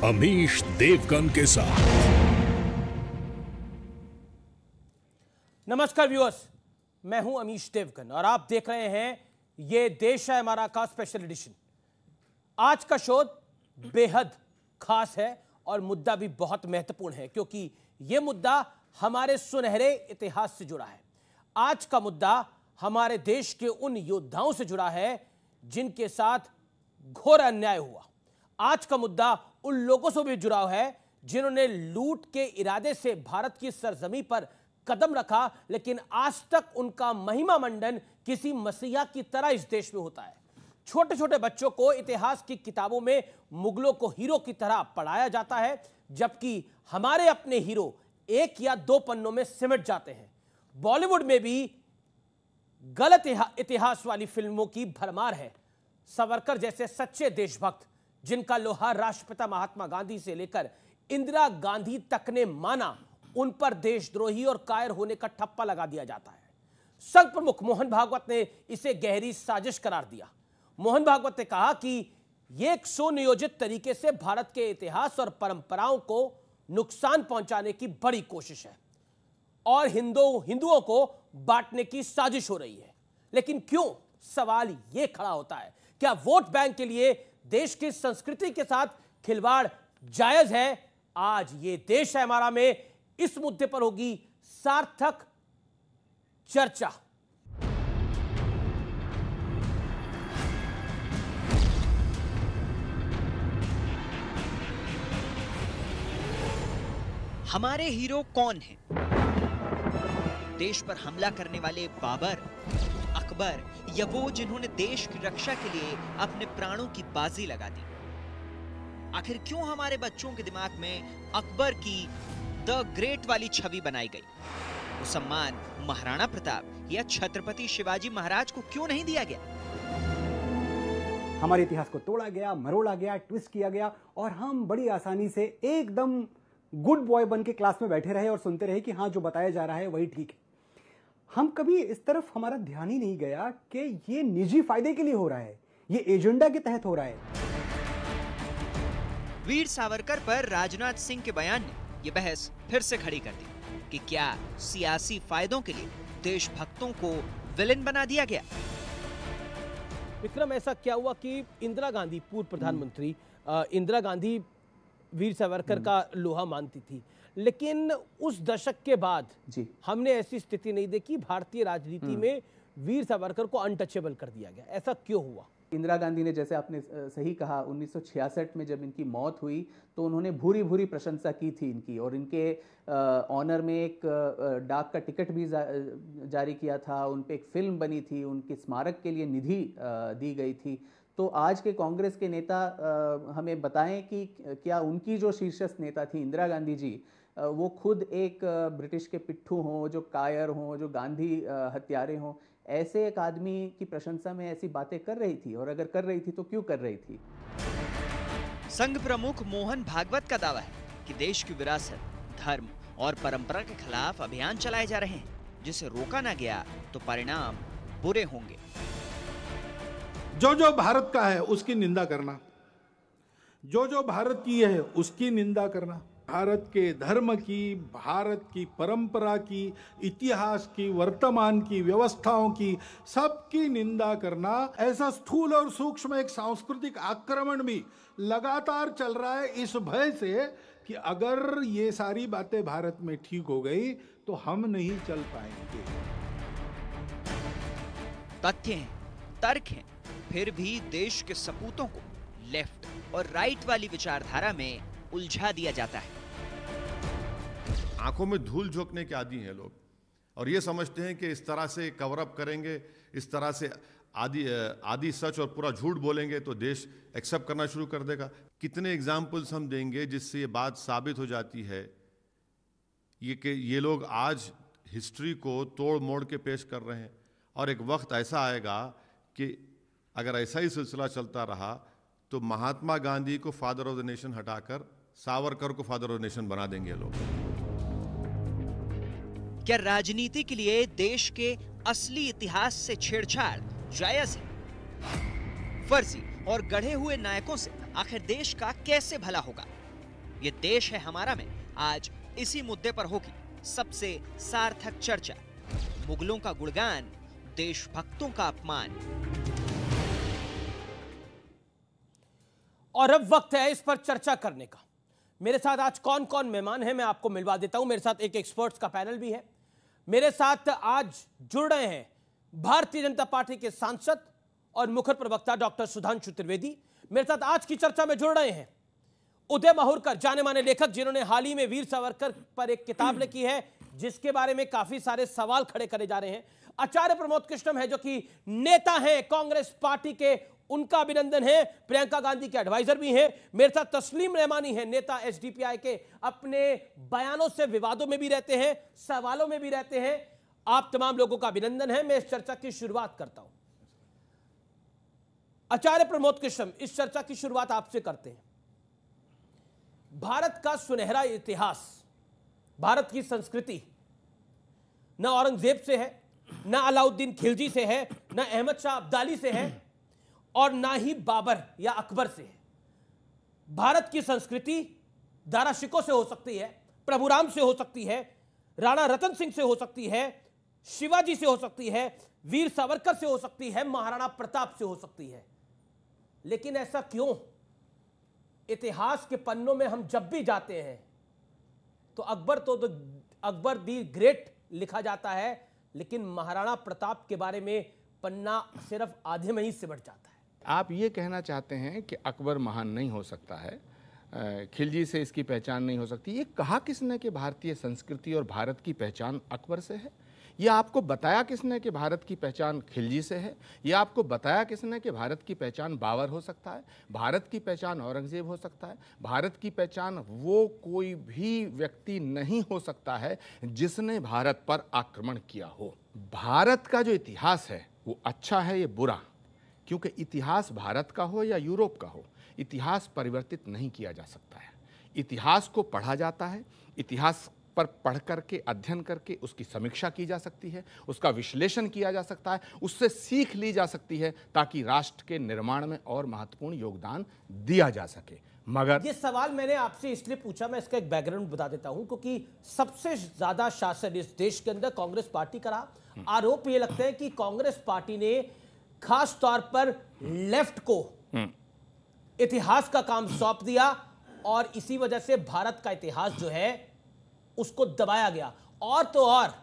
अमीश देवगन के साथ। नमस्कार व्यूअर्स, मैं हूं अमीश देवगन और आप देख रहे हैं ये देश है हमारा का स्पेशल एडिशन। आज का शो बेहद खास है और मुद्दा भी बहुत महत्वपूर्ण है क्योंकि यह मुद्दा हमारे सुनहरे इतिहास से जुड़ा है। आज का मुद्दा हमारे देश के उन योद्धाओं से जुड़ा है जिनके साथ घोर अन्याय हुआ। आज का मुद्दा उन लोगों से भी जुड़ा है जिन्होंने लूट के इरादे से भारत की सरजमी पर कदम रखा, लेकिन आज तक उनका महिमा मंडन किसी मसीहा की तरह इस देश में होता है। छोटे छोटे बच्चों को इतिहास की किताबों में मुगलों को हीरो की तरह पढ़ाया जाता है, जबकि हमारे अपने हीरो एक या दो पन्नों में सिमट जाते हैं। बॉलीवुड में भी गलत इतिहास वाली फिल्मों की भरमार है। सावरकर जैसे सच्चे देशभक्त जिनका लोहा राष्ट्रपिता महात्मा गांधी से लेकर इंदिरा गांधी तक ने माना, उन पर देशद्रोही और कायर होने का ठप्पा लगा दिया जाता है। संघ प्रमुख मोहन भागवत ने इसे गहरी साजिश करार दिया। मोहन भागवत ने कहा कि यह एक सुनियोजित तरीके से भारत के इतिहास और परंपराओं को नुकसान पहुंचाने की बड़ी कोशिश है और हिंदुओं को बांटने की साजिश हो रही है। लेकिन क्यों, सवाल यह खड़ा होता है, क्या वोट बैंक के लिए देश की संस्कृति के साथ खिलवाड़ जायज है? आज ये देश है हमारा में इस मुद्दे पर होगी सार्थक चर्चा। हमारे हीरो कौन हैं? देश पर हमला करने वाले बाबर, अकबर या वो जिन्होंने देश की रक्षा के लिए अपने प्राणों की बाजी लगा दी? आखिर क्यों हमारे बच्चों के दिमाग में अकबर की द ग्रेट वाली छवि बनाई गई? वो सम्मान महाराणा प्रताप या छत्रपति शिवाजी महाराज को क्यों नहीं दिया गया? हमारे इतिहास को तोड़ा गया, मरोड़ा गया, ट्विस्ट किया गया और हम बड़ी आसानी से एकदम गुड बॉय बन के क्लास में बैठे रहे और सुनते रहे कि हाँ, जो बताया जा रहा है वही ठीक है। हम कभी इस तरफ हमारा ध्यान ही नहीं गया कि ये निजी फायदे के लिए हो रहा है, ये एजेंडा के तहत हो रहा है। वीर सावरकर पर राजनाथ सिंह के बयान ने यह बहस फिर से खड़ी कर दी कि क्या सियासी फायदों के लिए देशभक्तों को विलेन बना दिया गया? विक्रम, ऐसा क्या हुआ कि इंदिरा गांधी, पूर्व प्रधानमंत्री इंदिरा गांधी वीर सावरकर का लोहा मानती थी, लेकिन उस दशक के बाद हमने ऐसी स्थिति नहीं देखी। भारतीय राजनीति में वीर सावरकर को अनटचेबल कर दिया गया। ऐसा क्यों हुआ? इंदिरा गांधी ने, जैसे आपने सही कहा, 1966 में जब इनकी मौत हुई तो उन्होंने भूरी भूरी प्रशंसा की थी इनकी, और इनके ऑनर में एक डाक का टिकट भी जारी किया था, उन पे एक फिल्म बनी थी, उनके स्मारक के लिए निधि दी गई थी। तो आज के कांग्रेस के नेता हमें बताएं कि क्या उनकी जो शीर्षस्थ नेता थी इंदिरा गांधी जी, वो खुद एक ब्रिटिश के पिट्ठू हों, जो कायर हों, जो गांधी हत्यारे हों, ऐसे एक आदमी की प्रशंसा में ऐसी बातें कर रही थी? और अगर कर रही थी तो क्यों कर रही थी? संघ प्रमुख मोहन भागवत का दावा है कि देश की विरासत, धर्म और परंपरा के खिलाफ अभियान चलाए जा रहे हैं, जिसे रोका ना गया तो परिणाम बुरे होंगे। जो जो भारत का है उसकी निंदा करना, जो जो भारत की है उसकी निंदा करना, भारत के धर्म की, भारत की परंपरा की, इतिहास की, वर्तमान की, व्यवस्थाओं की, सबकी निंदा करना, ऐसा स्थूल और सूक्ष्म एक सांस्कृतिक आक्रमण भी लगातार चल रहा है, इस भय से कि अगर ये सारी बातें भारत में ठीक हो गई तो हम नहीं चल पाएंगे। तथ्य हैं, तर्क हैं, फिर भी देश के सपूतों को लेफ्ट और राइट वाली विचारधारा में उलझा दिया जाता है। आंखों में धूल झोंकने के आदी हैं लोग, और ये समझते हैं कि इस तरह से कवर अप करेंगे, इस तरह से आदि सच और पूरा झूठ बोलेंगे तो देश एक्सेप्ट करना शुरू कर देगा। कितने एग्जाम्पल्स हम देंगे जिससे ये बात साबित हो जाती है कि ये लोग आज हिस्ट्री को तोड़ मोड़ के पेश कर रहे हैं, और एक वक्त ऐसा आएगा कि अगर ऐसा ही सिलसिला चलता रहा तो महात्मा गांधी को फादर ऑफ द नेशन हटाकर सावरकर को फादर ऑफ द नेशन बना देंगे लोग। क्या राजनीति के लिए देश के असली इतिहास से छेड़छाड़ जायज है? फर्जी और गढ़े हुए नायकों से आखिर देश का कैसे भला होगा? ये देश है हमारा में आज इसी मुद्दे पर होगी सबसे सार्थक चर्चा। मुगलों का गुणगान, देशभक्तों का अपमान। और अब वक्त है इस पर चर्चा करने का। मेरे साथ आज कौन कौन मेहमान हैं मैं आपको मिलवा देता हूं। मेरे साथ एक एक्सपर्ट्स का पैनल भी है। मेरे साथ आज जुड़ रहे हैं भारतीय जनता पार्टी के सांसद और मुखर प्रवक्ता डॉक्टर सुधांशु त्रिवेदी। मेरे साथ आज की चर्चा में जुड़ रहे हैं उदय माहुरकर, जाने माने लेखक, जिन्होंने हाल ही में वीर सावरकर पर एक किताब लिखी है जिसके बारे में काफी सारे सवाल खड़े करे जा रहे हैं। आचार्य प्रमोद कृष्णम है जो कि नेता हैं कांग्रेस पार्टी के, उनका अभिनंदन है। प्रियंका गांधी के एडवाइजर भी हैं। मेरे साथ तस्लीम रहमानी है, नेता एसडीपीआई के, अपने बयानों से विवादों में भी रहते हैं, सवालों में भी रहते हैं। आप तमाम लोगों का अभिनंदन है। मैं इस चर्चा की शुरुआत करता हूं। आचार्य प्रमोद कृष्णम, इस चर्चा की शुरुआत आपसे करते हैं। भारत का सुनहरा इतिहास, भारत की संस्कृति न औरंगजेब से है, न अलाउद्दीन खिलजी से है, न अहमद शाह अब्दाली से है और ना ही बाबर या अकबर से है। भारत की संस्कृति दारा शिकोह से हो सकती है, प्रभुराम से हो सकती है, राणा रतन सिंह से हो सकती है, शिवाजी से हो सकती है, वीर सावरकर से हो सकती है, महाराणा प्रताप से हो सकती है। लेकिन ऐसा क्यों इतिहास के पन्नों में हम जब भी जाते हैं तो अकबर दी ग्रेट लिखा जाता है, लेकिन महाराणा प्रताप के बारे में पन्ना सिर्फ आधे में ही सिमट जाता है। आप ये कहना चाहते हैं कि अकबर महान नहीं हो सकता है, खिलजी से इसकी पहचान नहीं हो सकती। ये कहा किसने कि भारतीय संस्कृति और भारत की पहचान अकबर से है? ये आपको बताया किसने कि भारत की पहचान खिलजी से है? ये आपको बताया किसने कि भारत की पहचान बाबर हो सकता है, भारत की पहचान औरंगजेब हो सकता है? भारत की पहचान वो कोई भी व्यक्ति नहीं हो सकता है जिसने भारत पर आक्रमण किया हो। भारत का जो इतिहास है वो अच्छा है या बुरा? क्योंकि इतिहास भारत का हो या यूरोप का हो, इतिहास परिवर्तित नहीं किया जा सकता है। इतिहास को पढ़ा जाता है, इतिहास पर पढ़ करके, अध्ययन करके उसकी समीक्षा की जा सकती है, उसका विश्लेषण किया जा सकता है, उससे सीख ली जा सकती है ताकि राष्ट्र के निर्माण में और महत्वपूर्ण योगदान दिया जा सके। मगर ये सवाल मैंने आपसे इसलिए पूछा, मैं इसका एक बैकग्राउंड बता देता हूं, क्योंकि सबसे ज्यादा शासन इस देश के अंदर कांग्रेस पार्टी का रहा। आरोप ये लगता है कि कांग्रेस पार्टी ने खास तौर पर लेफ्ट को इतिहास का काम सौंप दिया और इसी वजह से भारत का इतिहास जो है उसको दबाया गया। और तो और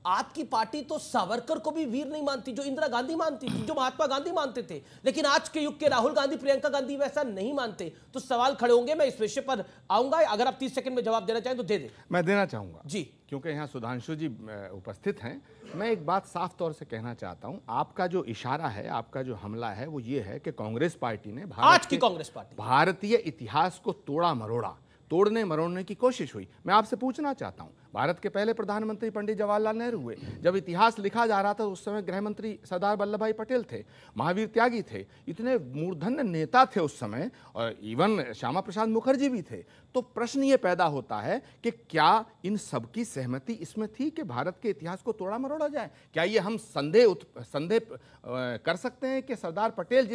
आपकी पार्टी तो सावरकर को भी वीर नहीं मानती जो इंदिरा गांधी मानती थी, जो महात्मा गांधी मानते थे, लेकिन आज के युग के राहुल गांधी, प्रियंका गांधी वैसा नहीं मानते। तो सवाल खड़े होंगे, मैं इस विषय पर आऊंगा। अगर आप 30 सेकंड में जवाब देना चाहें तो दे दें। मैं देना चाहूंगा जी, क्योंकि यहाँ सुधांशु जी उपस्थित हैं। मैं एक बात साफ तौर से कहना चाहता हूं, आपका जो इशारा है, आपका जो हमला है वो ये है कि कांग्रेस पार्टी ने आज की कांग्रेस पार्टी भारतीय इतिहास को तोड़ा मरोड़ा, तोड़ने मरोड़ने की कोशिश हुई। मैं आपसे पूछना चाहता हूं, भारत के पहले प्रधानमंत्री पंडित जवाहरलाल नेहरू हुए, जब इतिहास लिखा जा रहा था उस समय गृह मंत्री सरदार वल्लभ भाई पटेल थे, महावीर त्यागी थे, इतने मूर्धन्य नेता थे उस समय, और इवन श्यामा प्रसाद मुखर्जी भी थे। तो प्रश्न ये पैदा होता है कि क्या इन सबकी सहमति इसमें थी कि भारत के इतिहास को तोड़ा मरोड़ा जाए? क्या ये हम संदेह कर सकते हैं कि सरदार पटेल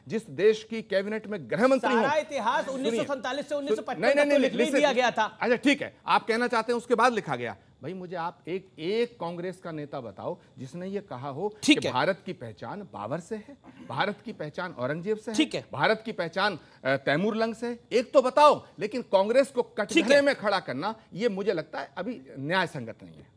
जिस देश की कैबिनेट में गृह मंत्री सारा इतिहास 1947 से 1955 तक लिख दिया गया था। अच्छा ठीक है, आप कहना चाहते हैं उसके बाद लिखा गया। भाई मुझे आप एक कांग्रेस का नेता बताओ जिसने ये कहा हो कि भारत की पहचान बाबर से है, भारत की पहचान औरंगजेब से है, भारत की पहचान तैमूर लंग से है। एक तो बताओ, लेकिन कांग्रेस को कटघरे में खड़ा करना ये मुझे लगता है अभी न्याय संगत नहीं है।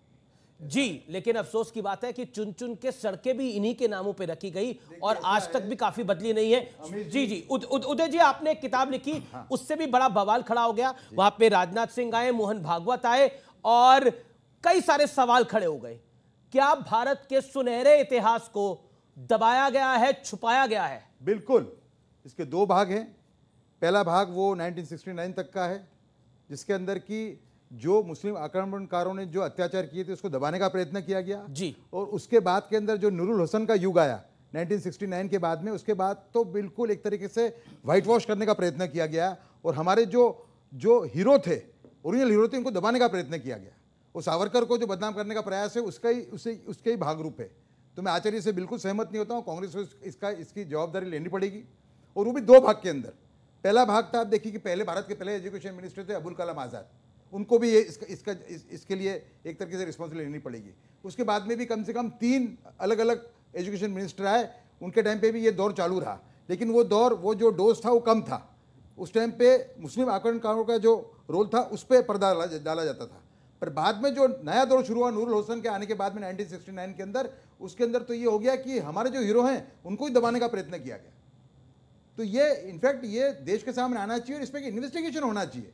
जी, लेकिन अफसोस की बात है कि चुन चुन के सड़कें भी इन्हीं के नामों पे रखी गई और आज तक भी काफी बदली नहीं है। जी, उदय जी, आपने एक किताब लिखी, उससे भी बड़ा बवाल खड़ा हो गया। वहां पे राजनाथ सिंह आए, मोहन भागवत आए और कई सारे सवाल खड़े हो गए। क्या भारत के सुनहरे इतिहास को दबाया गया है, छुपाया गया है? बिल्कुल। इसके दो भाग हैं। पहला भाग वो 1969 तक का है, जिसके अंदर की जो मुस्लिम आक्रमणकारों ने जो अत्याचार किए थे उसको दबाने का प्रयत्न किया गया जी। और उसके बाद के अंदर जो नूरुल हसन का युग आया 1969 के बाद में, उसके बाद तो बिल्कुल एक तरीके से व्हाइट वॉश करने का प्रयत्न किया गया और हमारे जो हीरो थे, ओरिजिनल हीरो थे, उनको दबाने का प्रयत्न किया गया। वो सावरकर को जो बदनाम करने का प्रयास है उसके ही भागरूप है। तो मैं आचार्य से बिल्कुल सहमत नहीं होता हूँ। कांग्रेस को इसकी जवाबदारी लेनी पड़ेगी और वो भी दो भाग के अंदर। पहला भाग था, आप देखिए कि पहले भारत के पहले एजुकेशन मिनिस्टर थे अबुल कलाम आज़ाद, उनको भी ये इसके लिए एक तरीके से रिस्पॉन्सिबिलिटी लेनी पड़ेगी। उसके बाद में भी कम से कम 3 अलग अलग एजुकेशन मिनिस्टर आए, उनके टाइम पे भी ये दौर चालू रहा, लेकिन वो दौर, वो जो डोज था वो कम था। उस टाइम पे मुस्लिम आक्रमणकारों का जो रोल था उस पर पर्दा डाला जाता था। पर बाद में जो नया दौर शुरू हुआ नूरुल हुसैन के आने के बाद में 1969 के अंदर, उसके अंदर तो ये हो गया कि हमारे जो हीरो हैं उनको ही दबाने का प्रयत्न किया गया। तो ये इनफैक्ट ये देश के सामने आना चाहिए और इस पर इन्वेस्टिगेशन होना चाहिए।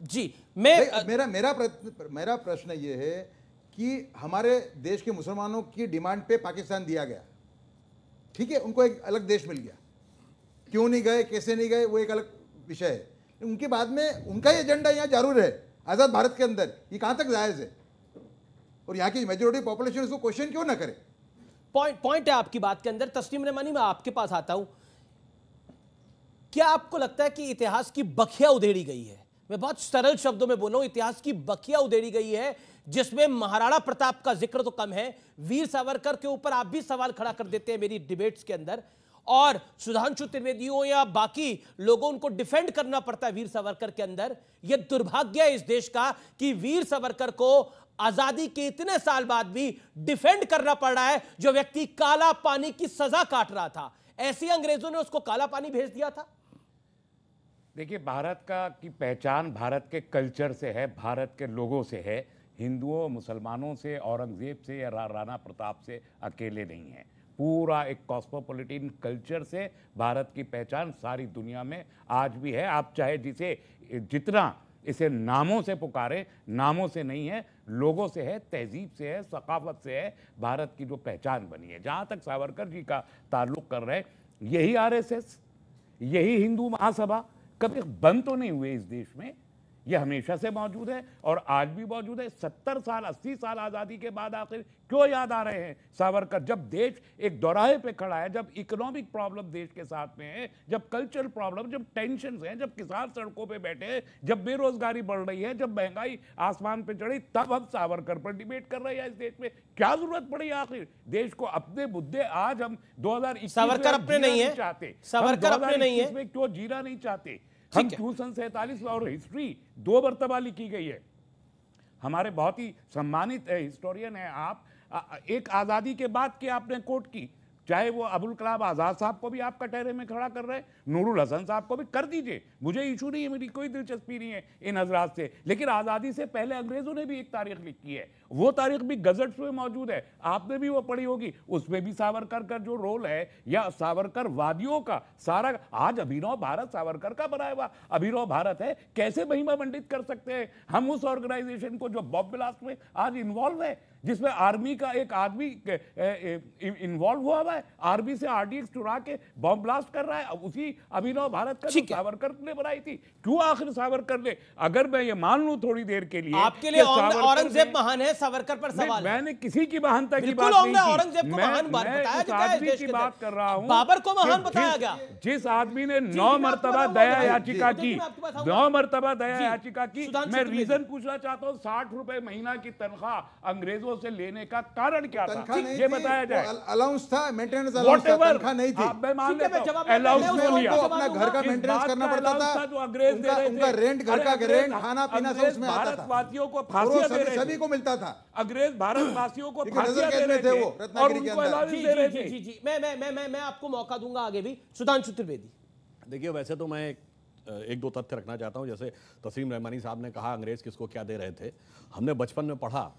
जी, मेरा प्रश्न ये है कि हमारे देश के मुसलमानों की डिमांड पे पाकिस्तान दिया गया, ठीक है, उनको एक अलग देश मिल गया, क्यों नहीं गए, कैसे नहीं गए, वो एक अलग विषय है। उनके बाद में उनका ही एजेंडा यहाँ जरूर है आज़ाद भारत के अंदर, ये कहाँ तक जायज़ है? और यहाँ की मेजोरिटी पॉपुलेशन इसको क्वेश्चन क्यों ना करे? पॉइंट है आपकी बात के अंदर। तस्लीम रहमानी, मैं आपके पास आता हूं। क्या आपको लगता है कि इतिहास की बखिया उधेड़ी गई है? मैं बहुत सरल शब्दों में बोल रहा हूं, इतिहास की बखिया उधेड़ी गई है, जिसमें महाराणा प्रताप का जिक्र तो कम है, वीर सावरकर के ऊपर आप भी सवाल खड़ा कर देते हैं मेरी डिबेट्स के अंदर, और सुधांशु त्रिवेदी हो या बाकी लोगों, उनको डिफेंड करना पड़ता है वीर सावरकर के अंदर। यह दुर्भाग्य है इस देश का कि वीर सावरकर को आजादी के इतने साल बाद भी डिफेंड करना पड़ रहा है, जो व्यक्ति काला पानी की सजा काट रहा था। ऐसे अंग्रेजों ने उसको काला पानी भेज दिया था। देखिए, भारत की पहचान भारत के कल्चर से है, भारत के लोगों से है, हिंदुओं मुसलमानों से, औरंगजेब से या राणा प्रताप से अकेले नहीं है। पूरा एक कॉस्मोपॉलिटन कल्चर से भारत की पहचान सारी दुनिया में आज भी है। आप चाहे जिसे जितना इसे नामों से पुकारे, नामों से नहीं है, लोगों से है, तहजीब से है, सकाफत से है भारत की जो पहचान बनी है। जहाँ तक सावरकर जी का ताल्लुक कर रहे हैं, यही आरएसएस, यही हिंदू महासभा कभी बंद तो नहीं हुए इस देश में, ये हमेशा से मौजूद है और आज भी मौजूद है। 70 साल 80 साल आज़ादी के बाद आखिर क्यों याद आ रहे हैं सावरकर? जब देश एक दोराहे पे खड़ा है, जब इकोनॉमिक प्रॉब्लम देश के साथ में है, जब कल्चरल प्रॉब्लम, जब टेंशन हैं, जब किसान सड़कों पे बैठे हैं, जब बेरोजगारी बढ़ रही है, जब महंगाई आसमान पे चढ़ी, तब हम सावरकर पर डिबेट कर रहे हैं। इस देश में क्या जरूरत पड़ी आखिर देश को अपने मुद्दे? आज हम 2021 सावरकर अपने नहीं है, चाहते, सावरकर अपने नहीं है, क्यों जीना नहीं चाहते? हम क्यों सन 47 और हिस्ट्री 2 मरतबा लिखी गई है। हमारे बहुत ही सम्मानित हिस्टोरियन है आप, एक आज़ादी के बाद की आपने कोट की, चाहे वो अबुल कलाम आज़ाद साहब को भी आप कटहरे में खड़ा कर रहे हैं, नूरुल हसन साहब को भी कर दीजिए, मुझे इशू नहीं है, मेरी कोई दिलचस्पी नहीं है इन हजरात से। लेकिन आज़ादी से पहले अंग्रेज़ों ने भी एक तारीख लिखी है, वो तारीख भी गजट्स में मौजूद है, आपने भी वो पढ़ी होगी। उसमें भी सावरकर का जो रोल है या सावरकर वादियों का सारा, आज अभिनव भारत सावरकर का बनाया हुआ अभिनव भारत है, कैसे महिमा मंडित कर सकते हैं हम उस ऑर्गेनाइजेशन को जो बॉम्ब ब्लास्ट में आज इन्वॉल्व है, जिसमें आर्मी का एक आदमी इन्वॉल्व हुआ है, आर्मी से आरडीएक्स चुरा के बॉम्ब ब्लास्ट कर रहा है। उसी अभिनव भारत का जो सावरकर ने बनाई थी, क्यों आखिर सावरकर ने, अगर मैं ये मान लूं थोड़ी देर के लिए, आपके लिए औरंगजेब महान है, सावरकर पर सवाल। मैंने किसी की महानता की बात नहीं की, औरंगजेब को महान बताया गया है, आदमी की बात कर रहा हूं, बाबर को महान बताया गया। जिस आदमी ने 9 मरतबा दया याचिका की, 9 मरतबा दया याचिका की, मैं रीजन पूछना चाहता हूं, 60 रुपए महीना की तनख्वाह अंग्रेजों से लेने का कारण क्या था, ये बताया जाए। अलाउंस था, मेंटेनेंस अलाउंस था, तनख्वाह नहीं थी। मैं मान लेता हूं, अलाउंस नहीं लिया, अपना घर का मेंटेनेंस करना पड़ता था, जो अंग्रेज दे रहे थे, उनका रेंट, घर का रेंट, खाना पीना सब उसमें आता था, भारतवासियों को फांसियां दे रहे थे, सभी को मिलता था, अंग्रेज भारतवासियों को फांसियां दे रहे थे वो रत्नागिरी के अंदर। जी, मैं आपको मौका दूंगा आगे भी। सुधांशु त्रिवेदी, देखिए, वैसे तो मैं एक दो तथ्य रखना चाहता हूं। जैसे तस्लीम रहमानी साहब ने कहा अंग्रेज किसको क्या दे रहे थे, हमने बचपन में पढ़ा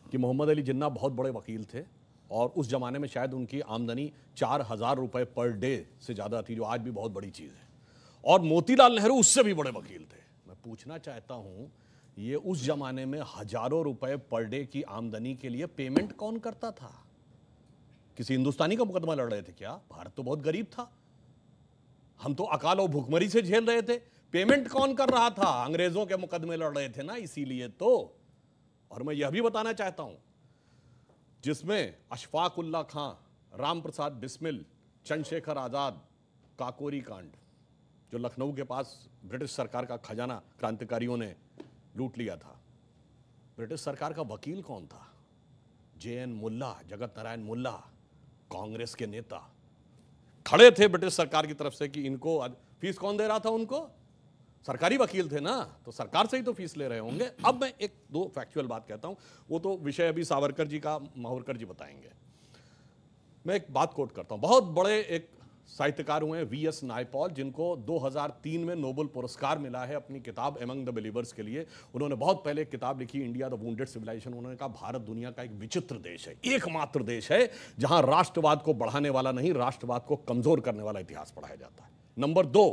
कि मोहम्मद अली जिन्ना बहुत बड़े वकील थे और उस जमाने में शायद उनकी आमदनी 4000 रुपए पर डे से ज़्यादा थी, जो आज भी बहुत बड़ी चीज़ है। और मोतीलाल नेहरू उससे भी बड़े वकील थे। मैं पूछना चाहता हूँ, ये उस जमाने में हजारों रुपए पर डे की आमदनी के लिए पेमेंट कौन करता था? किसी हिंदुस्तानी का मुकदमा लड़ रहे थे क्या? भारत तो बहुत गरीब था, हम तो अकाल और भुखमरी से झेल रहे थे, पेमेंट कौन कर रहा था? अंग्रेजों के मुकदमे लड़ रहे थे ना, इसीलिए तो। और मैं यह भी बताना चाहता हूं, जिसमें अशफाक उल्ला खां, राम प्रसाद बिस्मिल, चंद्रशेखर आजाद, काकोरी कांड, जो लखनऊ के पास ब्रिटिश सरकार का खजाना क्रांतिकारियों ने लूट लिया था, ब्रिटिश सरकार का वकील कौन था? JN मुल्ला, जगत नारायण मुल्ला, कांग्रेस के नेता खड़े थे ब्रिटिश सरकार की तरफ से कि इनको फीस कौन दे रहा था उनको? सरकारी वकील थे ना, तो सरकार से ही तो फीस ले रहे होंगे। अब मैं एक दो फैक्चुअल बात कहता हूं, वो तो विषय अभी सावरकर जी का माहुरकर जी बताएंगे। मैं एक बात कोट करता हूं, बहुत बड़े एक साहित्यकार हुए वीएस नायपॉल, जिनको 2003 में नोबेल पुरस्कार मिला है अपनी किताब एमंग द बिलीवर्स के लिए। उन्होंने बहुत पहले एक किताब लिखी, इंडिया द वुंडेड सिविलाइजेशन। उन्होंने कहा भारत दुनिया का एक विचित्र देश है, एकमात्र देश है जहां राष्ट्रवाद को बढ़ाने वाला नहीं, राष्ट्रवाद को कमजोर करने वाला इतिहास पढ़ाया जाता है। नंबर 2,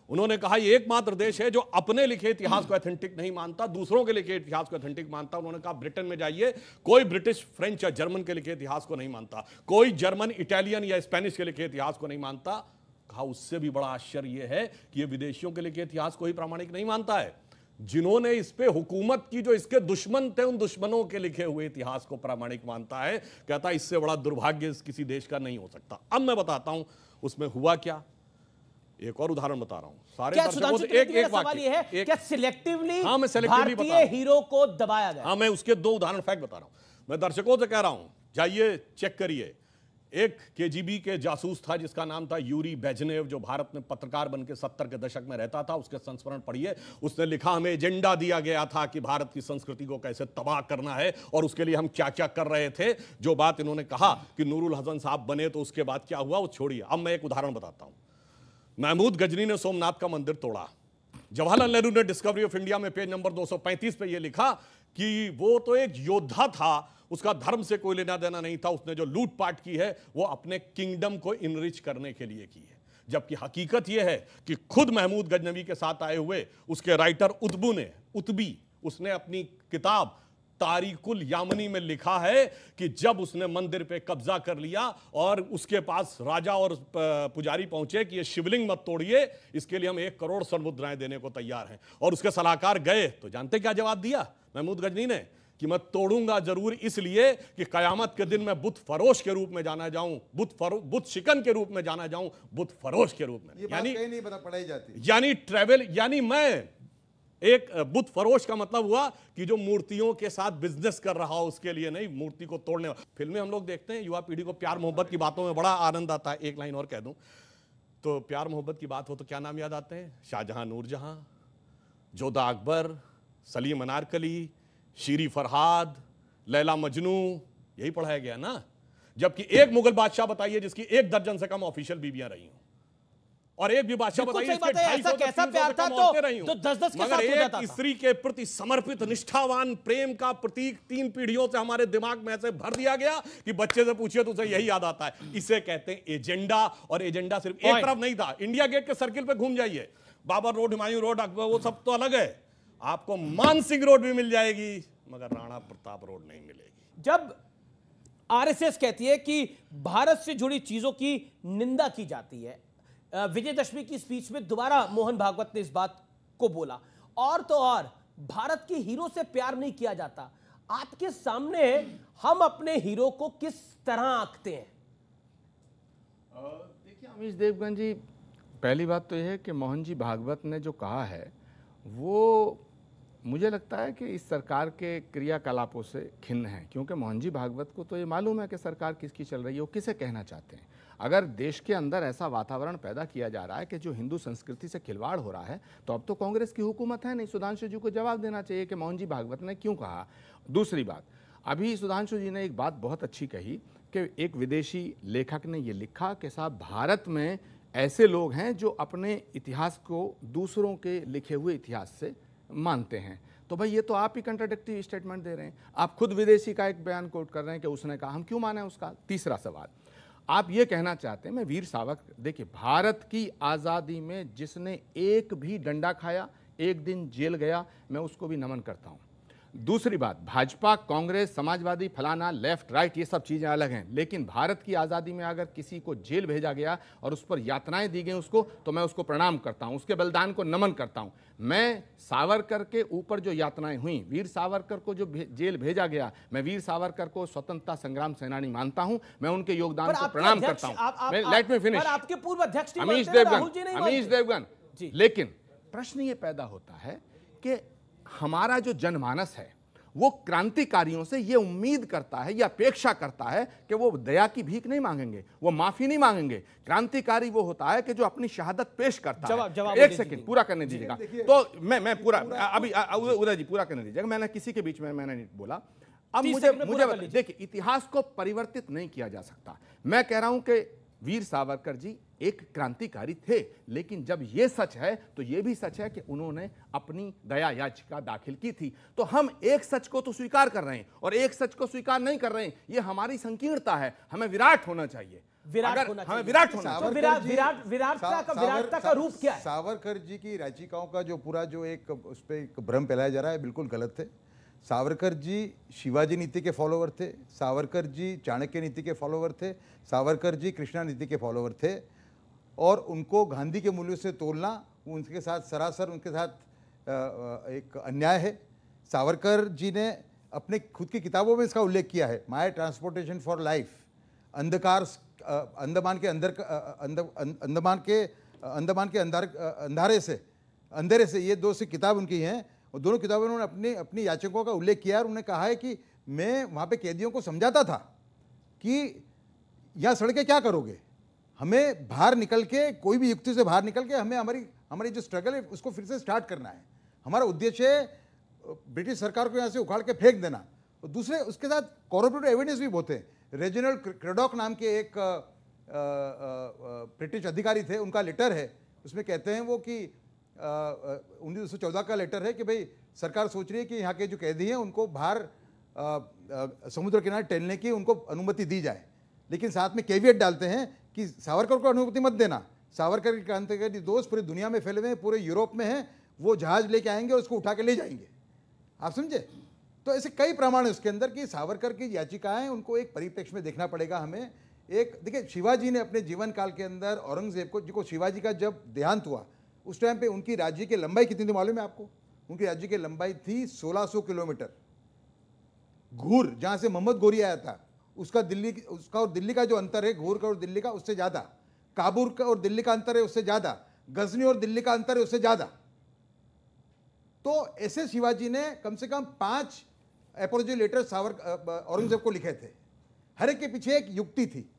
उन्होंने कहा ये एकमात्र देश है जो अपने लिखे इतिहास को एथेंटिक नहीं मानता, दूसरों के लिखे इतिहास को एथेंटिक मानता। उन्होंने कहा ब्रिटेन में जाइए, कोई ब्रिटिश, फ्रेंच या जर्मन के लिखे इतिहास को नहीं मानता, कोई जर्मन, इटालियन या स्पेनिश के लिखे इतिहास को नहीं मानता। कहा उससे भी बड़ा आश्चर्य यह है कि ये विदेशियों के लिखे इतिहास को ही प्रामाणिक नहीं मानता है, जिन्होंने इस पे हुकूमत की, जो इसके दुश्मन थे, उन दुश्मनों के लिखे हुए इतिहास को प्रामाणिक मानता है। कहता है इससे बड़ा दुर्भाग्य किसी देश का नहीं हो सकता। अब मैं बताता हूं उसमें हुआ क्या, एक और उदाहरण बता रहा हूं। सारे दर्शकों से एक सवाल ये है, क्या सिलेक्टिवली हाँ, मैं सिलेक्टिवली भारतीय हीरो को दबाया गया? हाँ, मैं उसके 2 उदाहरण फैक्ट बता रहा हूं। मैं दर्शकों से कह रहा हूं, जाइए चेक करिए। एक केजीबी के जासूस था जिसका नाम था यूरी बेजनेव, जो भारत में पत्रकार बनकर 70 के दशक में रहता था। उसके संस्मरण पढ़िए। उसने लिखा, हमें एजेंडा दिया गया था कि भारत की संस्कृति को कैसे तबाह करना है और उसके लिए हम क्या क्या कर रहे थे। जो बात इन्होंने कहा कि नूरुल हसन साहब बने तो उसके बाद क्या हुआ वो छोड़िए। अब मैं एक उदाहरण बताता हूं। महमूद गजनी ने सोमनाथ का मंदिर तोड़ा। जवाहरलाल नेहरू ने डिस्कवरी ऑफ इंडिया में पेज नंबर 235 पे यह लिखा कि वो तो एक योद्धा था, उसका धर्म से कोई लेना देना नहीं था, उसने जो लूटपाट की है वो अपने किंगडम को इनरिच करने के लिए की है। जबकि हकीकत यह है कि खुद महमूद गजनवी के साथ आए हुए उसके राइटर उतबी उसने अपनी किताब तारीकुल यामनी में लिखा है कि जब उसने मंदिर पे कब्जा कर लिया और उसके पास राजा और पुजारी पहुंचे कि ये शिवलिंग मत तोड़िए, इसके लिए हम 1 करोड़ स्वर्ण मुद्राएं देने को तैयार हैं, और उसके सलाहकार गए तो जानते क्या जवाब दिया महमूद गजनी ने? कि मैं तोड़ूंगा जरूर इसलिए कि कयामत के दिन मैं बुत फरोश के रूप में जाना जाऊं, बुत शिकन के रूप में जाना जाऊं, बुत फरोश के रूप में। ये बात कहीं नहीं पता पढ़ाई जाती। यानी ट्रेवल, यानी मैं एक बुत फरोश का मतलब हुआ कि जो मूर्तियों के साथ बिजनेस कर रहा हो उसके लिए नहीं, मूर्ति को तोड़ने। फिल्में हम लोग देखते हैं, युवा पीढ़ी को प्यार मोहब्बत की बातों में बड़ा आनंद आता है। एक लाइन और कह दूं तो प्यार मोहब्बत की बात हो तो क्या नाम याद आते हैं? शाहजहां, नूरजहां, जोधा अकबर, सलीम अनारकली, शीरी फरहाद, लैला मजनू, यही पढ़ाया गया ना। जबकि एक मुगल बादशाह बताइए जिसकी 1 दर्जन से कम ऑफिशियल बीवियां रही हों, और एक भी बादशाह बताइए इसके 250 कैसा प्यार था तो 10-10 के साथ हो जाता था। एक स्त्री के प्रति समर्पित निष्ठावान प्रेम का प्रतीक 3 पीढ़ियों से हमारे दिमाग में ऐसे भर दिया गया कि बच्चे से पूछिए तो उसे यही याद आता है। इसे कहते हैं एजेंडा, और एजेंडा सिर्फ एक तरफ नहीं था। इंडिया गेट के सर्किल पे घूम जाइए, बाबर रोड, हुमायूं रोड, अकबर, वो सब तो अलग है, आपको मानसिंह रोड भी मिल जाएगी मगर राणा प्रताप रोड नहीं मिलेगी। जब आरएसएस कहती है कि भारत से जुड़ी चीजों की निंदा की जाती है, विजयदशमी की स्पीच में दोबारा मोहन भागवत ने इस बात को बोला, और तो और भारत के हीरो से प्यार नहीं किया जाता। आपके सामने हम अपने हीरो को किस तरह आंकते हैं? देखिए अमीश देवगन जी, पहली बात तो यह है कि मोहन जी भागवत ने जो कहा है वो मुझे लगता है कि इस सरकार के क्रियाकलापों से खिन्न है, क्योंकि मोहन जी भागवत को तो ये मालूम है कि सरकार किसकी चल रही है, वो किसे कहना चाहते हैं। अगर देश के अंदर ऐसा वातावरण पैदा किया जा रहा है कि जो हिंदू संस्कृति से खिलवाड़ हो रहा है, तो अब तो कांग्रेस की हुकूमत है नहीं। सुधांशु जी को जवाब देना चाहिए कि मोहन जी भागवत ने क्यों कहा। दूसरी बात, अभी सुधांशु जी ने एक बात बहुत अच्छी कही कि एक विदेशी लेखक ने ये लिखा कि साहब भारत में ऐसे लोग हैं जो अपने इतिहास को दूसरों के लिखे हुए इतिहास से मानते हैं। तो भाई ये तो आप ही कंट्राडिक्टरी स्टेटमेंट दे रहे हैं। आप खुद विदेशी का एक बयान कोट कर रहे हैं कि उसने कहा, हम क्यों माने उसका। तीसरा सवाल, आप ये कहना चाहते हैं, मैं वीर सावरकर, देखिए भारत की आज़ादी में जिसने एक भी डंडा खाया, एक दिन जेल गया, मैं उसको भी नमन करता हूँ। दूसरी बात, भाजपा, कांग्रेस, समाजवादी, फलाना, लेफ्ट, राइट, ये सब चीज़ें अलग हैं, लेकिन भारत की आज़ादी में अगर किसी को जेल भेजा गया और उस पर यातनाएं दी गई उसको, तो मैं उसको प्रणाम करता हूं, उसके बलिदान को नमन करता हूं। मैं सावरकर के ऊपर जो यातनाएं हुई, वीर सावरकर को जो जेल भेजा गया, मैं वीर सावरकर को स्वतंत्रता संग्राम सेनानी मानता हूं, मैं उनके योगदान को प्रणाम करता हूं। Let me finish. आपके पूर्व अध्यक्ष अमीश देवगन, लेकिन प्रश्न ये पैदा होता है कि हमारा जो जनमानस है वो क्रांतिकारियों से ये उम्मीद करता है, ये अपेक्षा करता है कि वो दया की भीख नहीं मांगेंगे, वो माफी नहीं मांगेंगे। क्रांतिकारी वो होता है कि जो अपनी शहादत पेश करता है। एक सेकंड पूरा करने दीजिएगा। तो मैं पूरा अभी उदय जी पूरा करने दीजिएगा। मैंने किसी के बीच में मैंने नहीं बोला। अब मुझे देखिए, इतिहास को परिवर्तित नहीं किया जा सकता। मैं कह रहा हूं कि वीर सावरकर जी एक क्रांतिकारी थे, लेकिन जब ये सच है तो ये भी सच है कि उन्होंने अपनी दया याचिका दाखिल की थी। तो हम एक सच को तो स्वीकार कर रहे हैं और एक सच को स्वीकार नहीं कर रहे हैं, ये हमारी संकीर्णता है। हमें विराट होना चाहिए, हमें विराट होना चाहिए। विराटता का रूप क्या है? सावरकर जी की याचिकाओं का जो पूरा जो एक उस पर एक भ्रम फैलाया जा रहा है, बिल्कुल गलत है। सावरकर जी शिवाजी नीति के फॉलोवर थे, सावरकर जी चाणक्य नीति के फॉलोवर थे, सावरकर जी कृष्णा नीति के फॉलोवर थे, और उनको गांधी के मूल्यों से तोलना उनके साथ सरासर उनके साथ एक अन्याय है। सावरकर जी ने अपने खुद की किताबों में इसका उल्लेख किया है, माय ट्रांसपोर्टेशन फॉर लाइफ, अंधकार, अंडमान के अंधेरे से, ये दो सी किताब उनकी हैं, और दोनों किताबों में उन्होंने अपनी याचिकाओं का उल्लेख किया और उन्होंने कहा है कि मैं वहाँ पे कैदियों को समझाता था कि यहाँ सड़कें क्या करोगे, हमें बाहर निकल के, कोई भी युक्ति से बाहर निकल के हमें हमारी जो स्ट्रगल है उसको फिर से स्टार्ट करना है। हमारा उद्देश्य है ब्रिटिश सरकार को यहाँ से उखाड़ के फेंक देना। और दूसरे उसके साथ कॉर्पोरेटिव एविडेंस भी बहुत है। रेजिनल्ड क्रेडॉक नाम के एक ब्रिटिश अधिकारी थे, उनका लेटर है, उसमें कहते हैं वो कि 1914 का लेटर है कि भाई सरकार सोच रही है कि यहाँ के जो कैदी हैं उनको बाहर समुद्र किनारे टहलने की उनको अनुमति दी जाए, लेकिन साथ में कैवियट डालते हैं कि सावरकर को अनुमति मत देना। सावरकर के क्रांतिकारी दोस्त पूरी दुनिया में फैले हुए हैं, पूरे यूरोप में हैं, वो जहाज लेके आएंगे और उसको उठा के ले जाएंगे। आप समझे? तो ऐसे कई प्रमाण है उसके अंदर कि सावरकर की याचिकाएं, उनको एक परिप्रेक्ष्य में देखना पड़ेगा हमें। एक देखिए, शिवाजी ने अपने जीवन काल के अंदर औरंगजेब को, जिसको शिवाजी का जब देहांत हुआ उस टाइम पे उनकी राज्य की लंबाई कितनी थी मालूम है आपको? उनकी राज्य की लंबाई थी 1600 किलोमीटर। घूर, जहां से मोहम्मद गोरी आया था, उसका और दिल्ली का जो अंतर है, घूर का और दिल्ली का, उससे ज्यादा। काबुल का और दिल्ली का अंतर है, उससे ज्यादा। गजनी और दिल्ली का अंतर है, उससे ज्यादा। तो ऐसे शिवाजी ने कम से कम 5 एपोलॉजी लेटर औरंगजेब को लिखे थे। हर एक के पीछे एक युक्ति थी,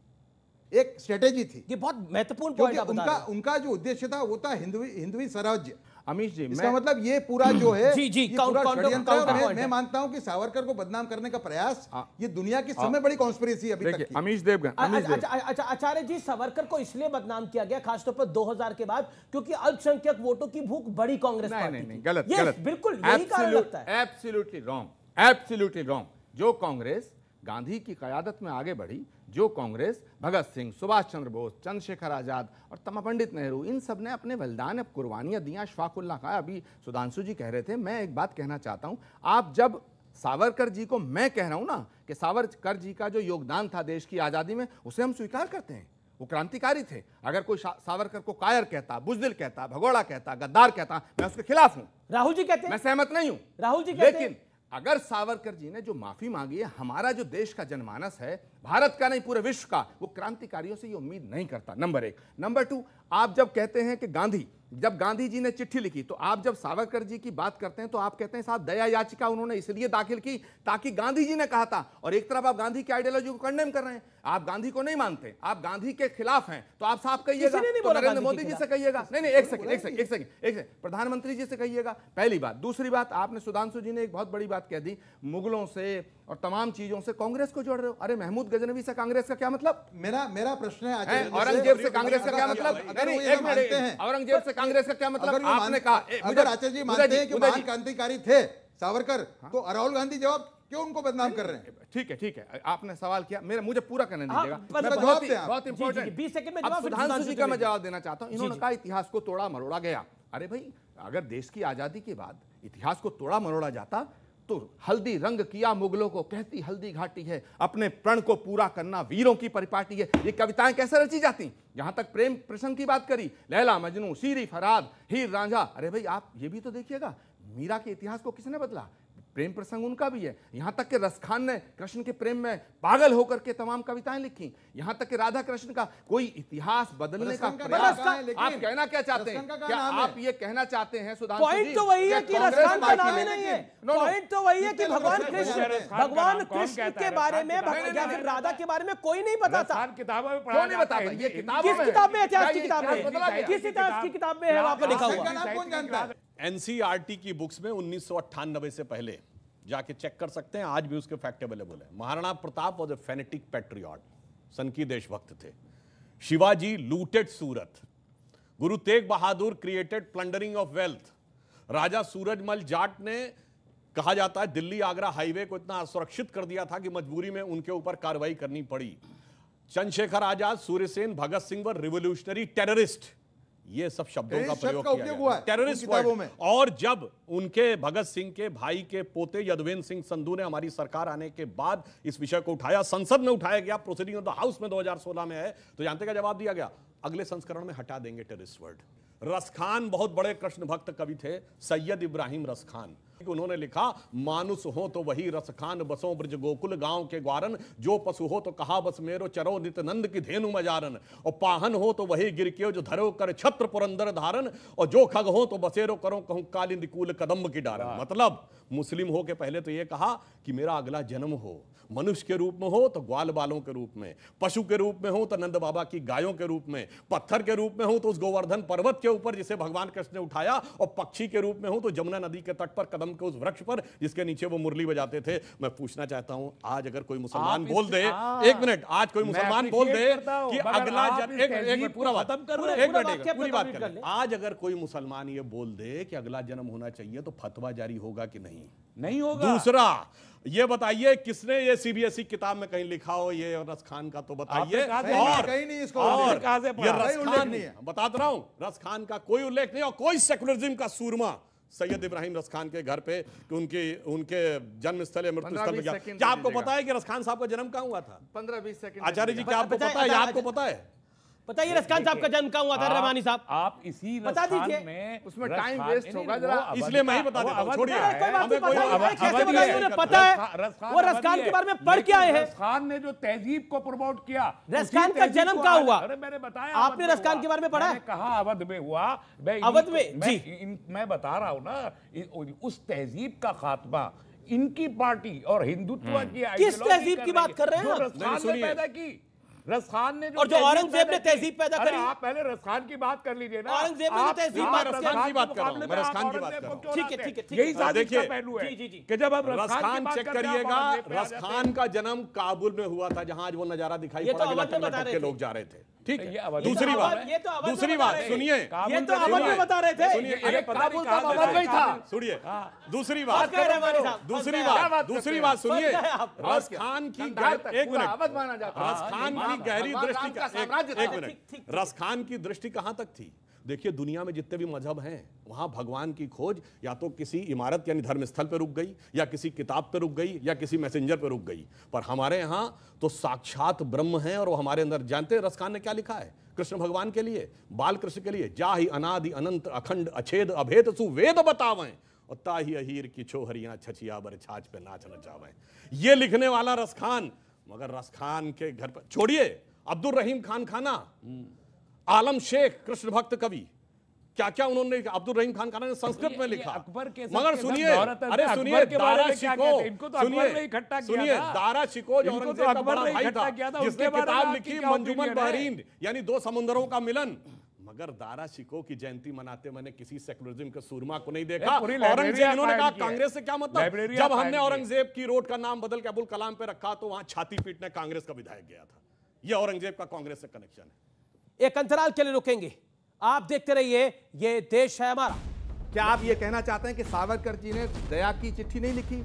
एक स्ट्रेटेजी थी। ये बहुत महत्वपूर्ण पॉइंट आप बता रहे हैं। उनका जो उद्देश्य था वो था हिंदवी स्वराज्य। अमीश जी, इसका मतलब ये पूरा जो है, जी, मैं मानता हूं कि सावरकर को बदनाम करने का प्रयास ये दुनिया की सबसे बड़ी कॉन्स्पिरेसी अभी तक की। अमीश देवगन, अच्छा आचार्य जी, सावरकर को इसलिए बदनाम किया गया खासतौर पर 2000 के बाद क्योंकि अल्पसंख्यक वोटों की भूख बड़ी कांग्रेस पार्टी नहीं, गलत, बिल्कुल यही कारण लगता है। Absolutely wrong. जो कांग्रेस गांधी की क़यादत में आगे बढ़ी, जो कांग्रेस भगत सिंह, सुभाष चंद्र बोस, चंद्रशेखर आजाद और तमा पंडित नेहरू, इन सब ने अपने बलिदान, अब कुर्बानियां दी, अशफाकुल्लाह खां। अभी सुधांशु जी कह रहे थे, मैं एक बात कहना चाहता हूं। आप जब सावरकर जी को, मैं कह रहा हूं ना कि सावरकर जी का जो योगदान था देश की आज़ादी में, उसे हम स्वीकार करते हैं। वो क्रांतिकारी थे। अगर कोई सावरकर को कायर कहता, बुजदिल कहता, भगोड़ा कहता, गद्दार कहता, मैं उसके खिलाफ हूं। राहुल जी कहते हैं, मैं सहमत नहीं हूं। राहुल जी कहते हैं, लेकिन अगर सावरकर जी ने जो माफी मांगी है, हमारा जो देश का जनमानस है, भारत का नहीं पूरे विश्व का, वो क्रांतिकारियों से ये उम्मीद नहीं करता। नंबर 1। नंबर 2, आप जब कहते हैं कि जब गांधी जी ने चिट्ठी लिखी, तो आप जब सावरकर जी की बात करते हैं तो आप कहते हैं साहब दया याचिका उन्होंने इसलिए दाखिल की ताकि गांधी जी ने कहा था, और एक तरफ आप गांधी की आइडियोलॉजी को कंडेम कर रहे हैं। आप गांधी को नहीं मानते, आप गांधी के खिलाफ हैं, तो आप साफ कहिएगा, तो नरेंद्र मोदी जी से कहिएगा। नहीं, एक सेकंड, प्रधानमंत्री जी से कहिएगा, पहली बात। दूसरी बात, आपने, सुधांशु जी ने एक बहुत बड़ी बात कह दी, मुगलों से और तमाम चीजों से कांग्रेस को जोड़ रहे हो। अरे महमूद गजनवी से कांग्रेस का क्या मतलब? मेरा प्रश्न है, औरंगजेब से कांग्रेस का क्या मतलब? औरंगजेब से कांग्रेस का क्या मतलब? आपने कहा, अगर आचार्य जी मानते हैं कि महान क्रांतिकारी थे सावरकर, तो राहुल गांधी जवाब क्यों उनको बदनाम कर रहे हैं? ठीक है, आपने सवाल किया, मुझे पूरा करने दीजिएगा। बहुत इंपॉर्टेंट 20 सेकंड में जवाब। सुधांशु जी का मैं जवाब देना चाहता हूं। इन्होंने कहा इतिहास को तोड़ा मरोड़ा गया। अरे भाई, अगर देश की आजादी के बाद इतिहास को तोड़ा मरोड़ा जाता तो हल्दी रंग किया मुगलों को, कहती हल्दी घाटी है, अपने प्रण को पूरा करना वीरों की परिपाटी है। ये कविताएं कैसे रची जाती? जहां तक प्रेम प्रसंग की बात करी, लैला मजनू, सीरी फराद, हीर रांझा। अरे भाई, आप ये भी तो देखिएगा, मीरा के इतिहास को किसने बदला? प्रेम प्रसंग उनका भी है। यहाँ तक कि रसखान ने कृष्ण के प्रेम में पागल होकर के तमाम कविताएं लिखी। यहाँ तक कि राधा कृष्ण का कोई इतिहास बदलने का प्रयास। आप कहना क्या चाहते हैं? क्या आप ये कहना चाहते हैं सुधांशु जी? पॉइंट तो वही है कि रसखान का नाम ही नहीं है। पॉइंट तो वही है कि भगवान कृष्ण के बारे में या फिर राधा के बारे में कोई नहीं बताता। किताबों में क्यों नहीं बताता? ये किस किताब में? इतिहास की किताब में? किस इतिहास की किताब में है वहां पर लिखा हुआ? कौन जानता है? एनसीईआरटी की बुक्स में 1998 से पहले जाके चेक कर सकते हैं, आज भी उसके फैक्ट अवेलेबल है। Maharana Pratap was a fanatic patriot, सन की देशभक्त थे। Shivaji looted Surat. Guru Tegh Bahadur created plundering of wealth. Raja Surajmal Jat ने, कहा जाता है, दिल्ली आगरा हाईवे को इतना असुरक्षित कर दिया था कि मजबूरी में उनके ऊपर कार्रवाई करनी पड़ी। चंद्रशेखर आजाद, सूर्यसेन, भगत सिंह व रिवोल्यूशनरी टेररिस्ट, ये सब शब्दों का प्रयोग किया गया है टेररिस्ट किताबों में। और जब उनके भगत सिंह के भाई के पोते यदुवेंद्र सिंह संधू ने हमारी सरकार आने के बाद इस विषय को उठाया, संसद में उठाया गया, प्रोसीडिंग ऑफ द हाउस में 2016 में है, तो जानते क्या जवाब दिया गया? अगले संस्करण में हटा देंगे टेररिस्ट वर्ड। रसखान बहुत बड़े कृष्ण भक्त कवि थे, सैयद इब्राहिम रसखान। उन्होंने लिखा, मानुष हो तो वही रसखान, बसों ब्रज गोकुल गांव के ग्वारन, जो पशु हो तो कहा बस मेरो, चरो नित नंद की धेनु मजारन, और पाहन हो तो वही गिरके जो धरो कर छत्र पुरंदर धारन, और जो खग हो तो बसेरो करो कहूं कालिंद कूल कदम्ब की डारन। मतलब मुस्लिम हो के पहले तो ये कहा कि मेरा अगला जन्म हो मनुष्य के रूप में हो तो ग्वाल बालों के रूप में, पशु के रूप में हो तो नंद बाबा की गायों के रूप में, पत्थर के रूप में हो तो उस गोवर्धन पर्वत के ऊपर जिसे भगवान कृष्ण ने उठाया, और पक्षी के रूप में हो तो जमुना नदी के तट पर कदम के उस वृक्ष पर जिसके नीचे वो मुरली बजाते थे। मैं पूछना चाहता हूं, आज अगर कोई मुसलमान बोल दे, एक मिनट, आज कोई मुसलमान बोल दे कि अगला जन्म, एक मिनट पूरा बात पूरी बात कर ले। आज अगर कोई मुसलमान ये बोल दे कि अगला जन्म होना चाहिए तो फतवा जारी होगा कि नहीं? नहीं होगा। दूसरा ये बताइए, किसने ये सीबीएसई किताब में कहीं लिखा हो ये रसखान का? तो बताइए। और कहीं नहीं इसको और कहां से ये रसखान नहीं है, बताता रहा हूं, रसखान का कोई उल्लेख नहीं, और कोई सेकुलरिज्म का सूरमा सैयद इब्राहिम रसखान के घर पे उनके जन्म स्थल या मृत्यु स्थल पे गया। क्या आपको पता है कि रसखान साहब का जन्म कहां हुआ था? 15-20 सेकंड। आचार्य जी, क्या आपको पता है? आपको पता है? बताइए रसखान साहब का जन्म कहाँ हुआ था? रहमानी साहब आप इसी बता दीजिए। में उसमें टाइम वेस्ट होगा जरा, इसलिए मैं ही बता देता हूं। छोड़िए, कैसे बताइए? उन्हें पता है, वो रसखान के बारे में पढ़ के आए हैं। रसखान ने जो तहजीब को प्रमोट किया, रसखान का जन्म कहाँ हुआ? अरे मैंने बताया, आपने रसखान के बारे में पढ़ा है? कहा अवध में हुआ। अवध में? जी, मैं बता रहा हूं ना, उस तहजीब का खात्मा इनकी पार्टी और हिंदुत्व की किस तहजीब की बात कर रहे हैं? रसखान ने पैदा की। रसखान ने और जो औरंगजेब ने तहजीब पैदा करी। आप पहले रसखान की बात कर लीजिए ना। औरंगजेब ने तहजीब रसखान की बात कर रहा हूं, मैं रसखान की बात कर रहा हूं। ठीक है। यही साजिश का पहलू है कि जब हम रसखान चेक करिएगा, रसखान का जन्म काबुल में हुआ था, जहां आज वो नजारा दिखाई पड़ा कि लटक के लोग जा रहे थे। ठीक है, दूसरी बात सुनिए, ये तो अवध में बता रहे थे। सुनिए, दूसरी बात सुनिए, रसखान की, एक मिनट, रसखान की गहरी दृष्टि, एक मिनट, रसखान की दृष्टि कहां तक थी? देखिए, दुनिया में जितने भी मजहब हैं वहां भगवान की खोज या तो किसी इमारत यानी धर्मस्थल पे रुक गई, या किसी किताब पे रुक गई, या किसी मैसेंजर पे रुक गई। पर हमारे यहां तो साक्षात ब्रह्म है, और वो हमारे अंदर। जानते हैं रसखान ने क्या लिखा है कृष्ण भगवान के लिए, बाल कृष्ण के लिए? जा ही अनादि अनंत अखंड अछेद अभेद सुवेद बतावें, और ताही अहीर की छोहरियां छचिया बर छाछ पे नाच नचावें। ये लिखने वाला रसखान। मगर रसखान के घर पर छोड़िए, अब्दुल रहीम खान खाना, आलम शेख कृष्ण भक्त कवि, क्या क्या उन्होंने अब्दुल रहीम खान खाना ने संस्कृत में लिखा। अकबर के मगर सुनिए, अरे सुनिए, दारा शिको, सुनिए, दारा शिको जो औरंगजेब का बड़ा भाई था, जिसने किताब लिखी मंजूमन बहरीन, यानी दो समुद्रों का मिलन। मगर दारा शिको की जयंती मनाते मैंने किसी सेकुलरिज्म के सूरमा को नहीं देखा। औरंगजेब, इन्होंने कहा कांग्रेस से क्या मतलब? जब हमने औरंगजेब की रोड का नाम बदल के अबुल कलाम पे रखा तो वहां छाती पीटने कांग्रेस का विधायक गया था। यह औरंगजेब का कांग्रेस से कनेक्शन है। एक अंतराल के लिए रुकेंगे, आप देखते रहिए, ये देश है हमारा। क्या आप ये कहना चाहते हैं कि सावरकर जी ने दया की चिट्ठी नहीं लिखी?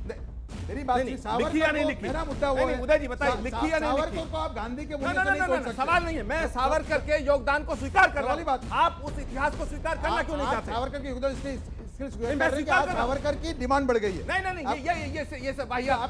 मेरी बात लिखी या नहीं लिखी? मेरा मुद्दा वो है, उदय जी बताइए, लिखी या नहीं लिखी? सावरकर को आप गांधी के मुद्दे से नहीं तोड़ सकते। सवाल नहीं है, मैं सावरकर के योगदान को स्वीकार कर रहा हूं। बात, आप उस इतिहास को स्वीकार करना क्यों नहीं चाहते? सावरकर के योगदान सावरकर की डिमांड बढ़ गई है। नहीं, ये सब वाहियात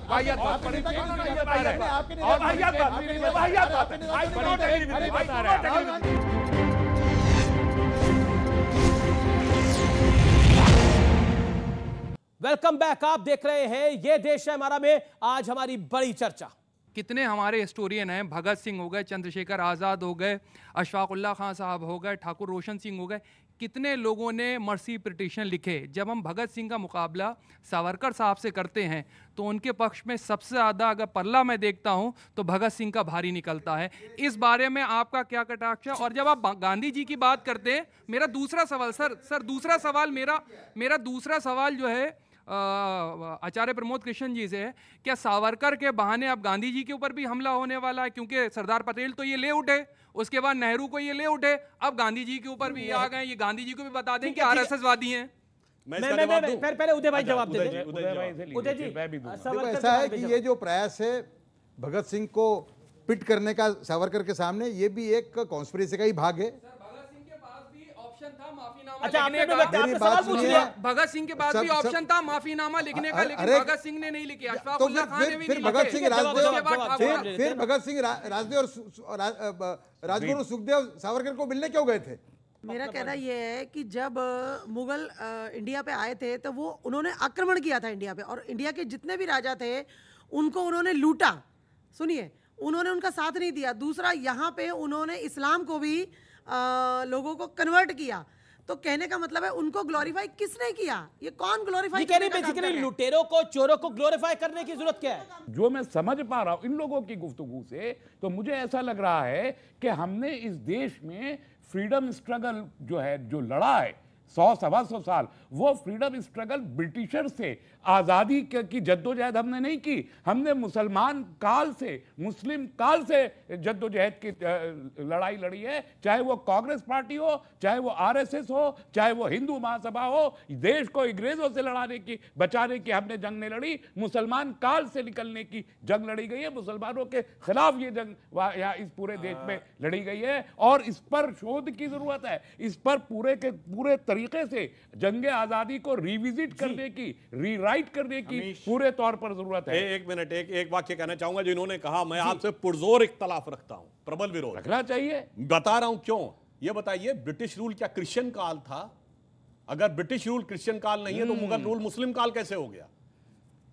वेलकम बैक। आप देख रहे हैं ये देश है हमारा में आज हमारी बड़ी चर्चा। कितने हमारे हिस्टोरियन हैं, भगत सिंह हो गए, चंद्रशेखर आज़ाद हो गए, अशफाकुल्ला खान साहब हो गए, ठाकुर रोशन सिंह हो गए, कितने लोगों ने मर्सी पिटीशन लिखे। जब हम भगत सिंह का मुकाबला सावरकर साहब से करते हैं तो उनके पक्ष में सबसे ज़्यादा अगर पल्ला मैं देखता हूं तो भगत सिंह का भारी निकलता है। इस बारे में आपका क्या कटाक्ष है? और जब आप गांधी जी की बात करते हैं, मेरा दूसरा सवाल मेरा दूसरा सवाल जो है आचार्य प्रमोद कृष्ण जी से है, क्या सावरकर के बहाने अब गांधी जी के ऊपर भी हमला होने वाला है? क्योंकि सरदार पटेल तो ये ले उठे, उसके बाद नेहरू को ये ले उठे, अब गांधी जी के ऊपर भी ये आ गए। ये गांधी जी को भी बता दें कि आरएसएस वादी हैं। पहले उदय भाई जवाब दे दें। उदय जी, ऐसा है कि ये जो प्रयास है भगत सिंह को पिट करने का सावरकर के सामने, ये भी एक कॉन्स्पिरेसी का ही भाग है। अच्छा, आपने सवाल पूछ लिया। भगत सिंह के पास भी ऑप्शन था माफीनामा लिखने का, लेकिन भगत सिंह ने नहीं लिखा। तो फिर भगत सिंह राजदेव और राजगुरु सुखदेव सावरकर को मिलने क्यों गए थे? मेरा कहना यह है कि जब मुगल इंडिया पे आए थे तो वो उन्होंने आक्रमण किया था इंडिया पे, और इंडिया के जितने भी राजा थे उनको उन्होंने लूटा। सुनिए, उन्होंने उनका साथ नहीं दिया। दूसरा, यहाँ पे उन्होंने इस्लाम को भी लोगों को कन्वर्ट किया। तो कहने का मतलब है उनको ग्लोरीफाई किसने किया? ये कौन ग्लोरीफाई कर रहा है? बेसिकली लुटेरों को, चोरों को ग्लोरीफाई करने की जरूरत क्या है? जो मैं समझ पा रहा हूं इन लोगों की गुफ्तगू से, तो मुझे ऐसा लग रहा है कि हमने इस देश में फ्रीडम स्ट्रगल जो है, जो लड़ा है 100-125 साल, वो फ्रीडम स्ट्रगल ब्रिटिशर से आज़ादी की जद्दोजहद हमने नहीं की। हमने मुसलमान काल से, मुस्लिम काल से जद्दोजहद की लड़ाई लड़ी है। चाहे वो कांग्रेस पार्टी हो, चाहे वो आरएसएस हो, चाहे वो हिंदू महासभा हो। देश को अंग्रेजों से लड़ाने की, बचाने की हमने जंग नहीं लड़ी, मुसलमान काल से निकलने की जंग लड़ी गई है। मुसलमानों के खिलाफ ये जंग यहाँ इस पूरे देश में लड़ी गई है, और इस पर शोध की जरूरत है। इस पर पूरे के पूरे तरीके से जंग आजादी को रिविजिट करने की, रीराइट करने की पूरे तौर पर जरूरत है। एक मिनट, एक वाक्य कहना चाहूंगा। जो इन्होंने कहा, मैं आपसे पुरजोर इख्तलाफ रखता हूं, प्रबल विरोध रखना चाहिए। बता रहा हूं क्यों। ये बताइए, ब्रिटिश रूल क्या क्रिश्चियन काल था? अगर ब्रिटिश रूल क्रिश्चियन काल नहीं है तो मुगल रूल मुस्लिम काल कैसे हो गया?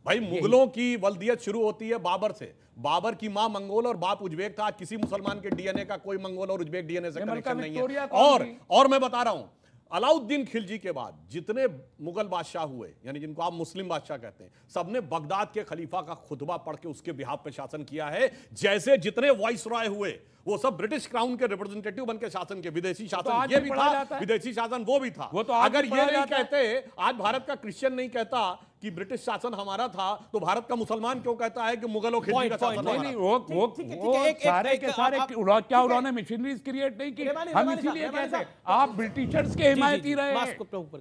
भाई, मुगलों की वल्दियत शुरू होती है बाबर से। बाबर की मां मंगोल और बाप उज्बेक था। आज किसी मुसलमान के डीएनए का कोई मंगोल और उज्बेक डीएनए से कनेक्शन नहीं है। और मैं बता रहा हूं, अलाउद्दीन खिलजी के बाद जितने मुगल बादशाह हुए, यानी जिनको आप मुस्लिम बादशाह कहते हैं, सबने बगदाद के खलीफा का खुतबा पढ़ के उसके बिहाफ पे शासन किया है। जैसे जितने वाइस रॉय हुए वो सब ब्रिटिश क्राउन के रिप्रेजेंटेटिव बन के शासन के। विदेशी शासन ये भी था, विदेशी शासन वो भी था। अगर ये नहीं कहते, आज भारत का क्रिश्चियन नहीं कहता कि ब्रिटिश शासन हमारा था, तो भारत का मुसलमान क्यों कहता है कि मुगलों खिलजी का शासन हमारा? नहीं, वो सारे के सारे क्या उन्होंने मिशनरीज क्रिएट नहीं की? हम इसीलिए कहते हैं आप ब्रिटिशर्स के हिमायती रहे,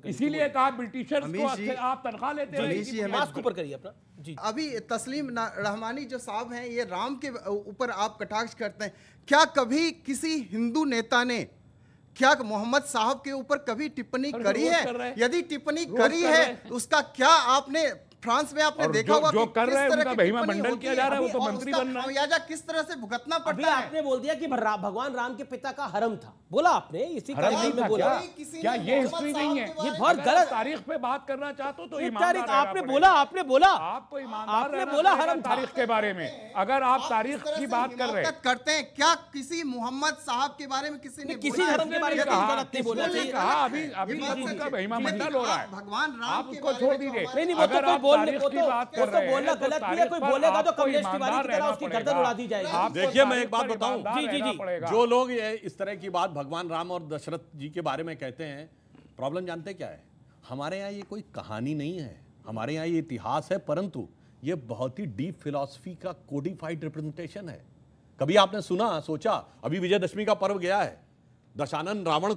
इसीलिए कहा ब्रिटिशर्स को आप तनख्वाह लेते रहे। अभी तस्लीम रहमानी जो साहब हैं, ये राम के ऊपर आप कटाक्ष करते हैं। क्या कभी किसी हिंदू नेता ने क्या मोहम्मद साहब के ऊपर कभी टिप्पणी करी है? यदि टिप्पणी करी है तो उसका क्या आपने फ्रांस में आपने देखा होगा जो कर रहे हैं उनका महिमा मंडन किया जा रहा है, वो तो मंत्री बन रहा है। खमियाजा किस तरह से भुगतना पड़ता है? आपने बोल दिया कि भगवान राम के पिता का हरम था, बोला आपने, इसी कार्यक्रम में बोला। क्या ये हिस्ट्री नहीं है? ये बहुत गलत तारीख पे बात करना चाहते हो तो ईमानदार आपने बोला आपको ईमानदार बोला हरम तारीख के बारे में। अगर आप तारीख की बात कर रहे करते हैं, क्या किसी मोहम्मद साहब के बारे में किसी ने किसी धर्म के बारे में गलत नहीं बोलना चाहिए? कहा अभी उनका महिमा मंडन हो रहा है, भगवान राम आप उसको छोड़ दीजिए। अगर आप तारीख की बात कर रहे हैं, बोलना गलत नहीं है। कोई बोलेगा तो कमलेश तिवारी की तरह उसकी गर्दन उड़ा दी जाएगी। देखिए, मैं एक बात बताऊं, जी, जो लोग ये इस तरह की बात भगवान राम और दशरथ जी के बारे में कहते हैं, प्रॉब्लम जानते क्या है? हमारे यहाँ ये कोई कहानी नहीं है, हमारे यहाँ ये इतिहास है, परंतु ये बहुत ही डीप फिलॉसफी का कोडिफाइड रिप्रेजेंटेशन है। कभी आपने सुना, सोचा? अभी विजयदशमी का पर्व गया है, दशानन रावण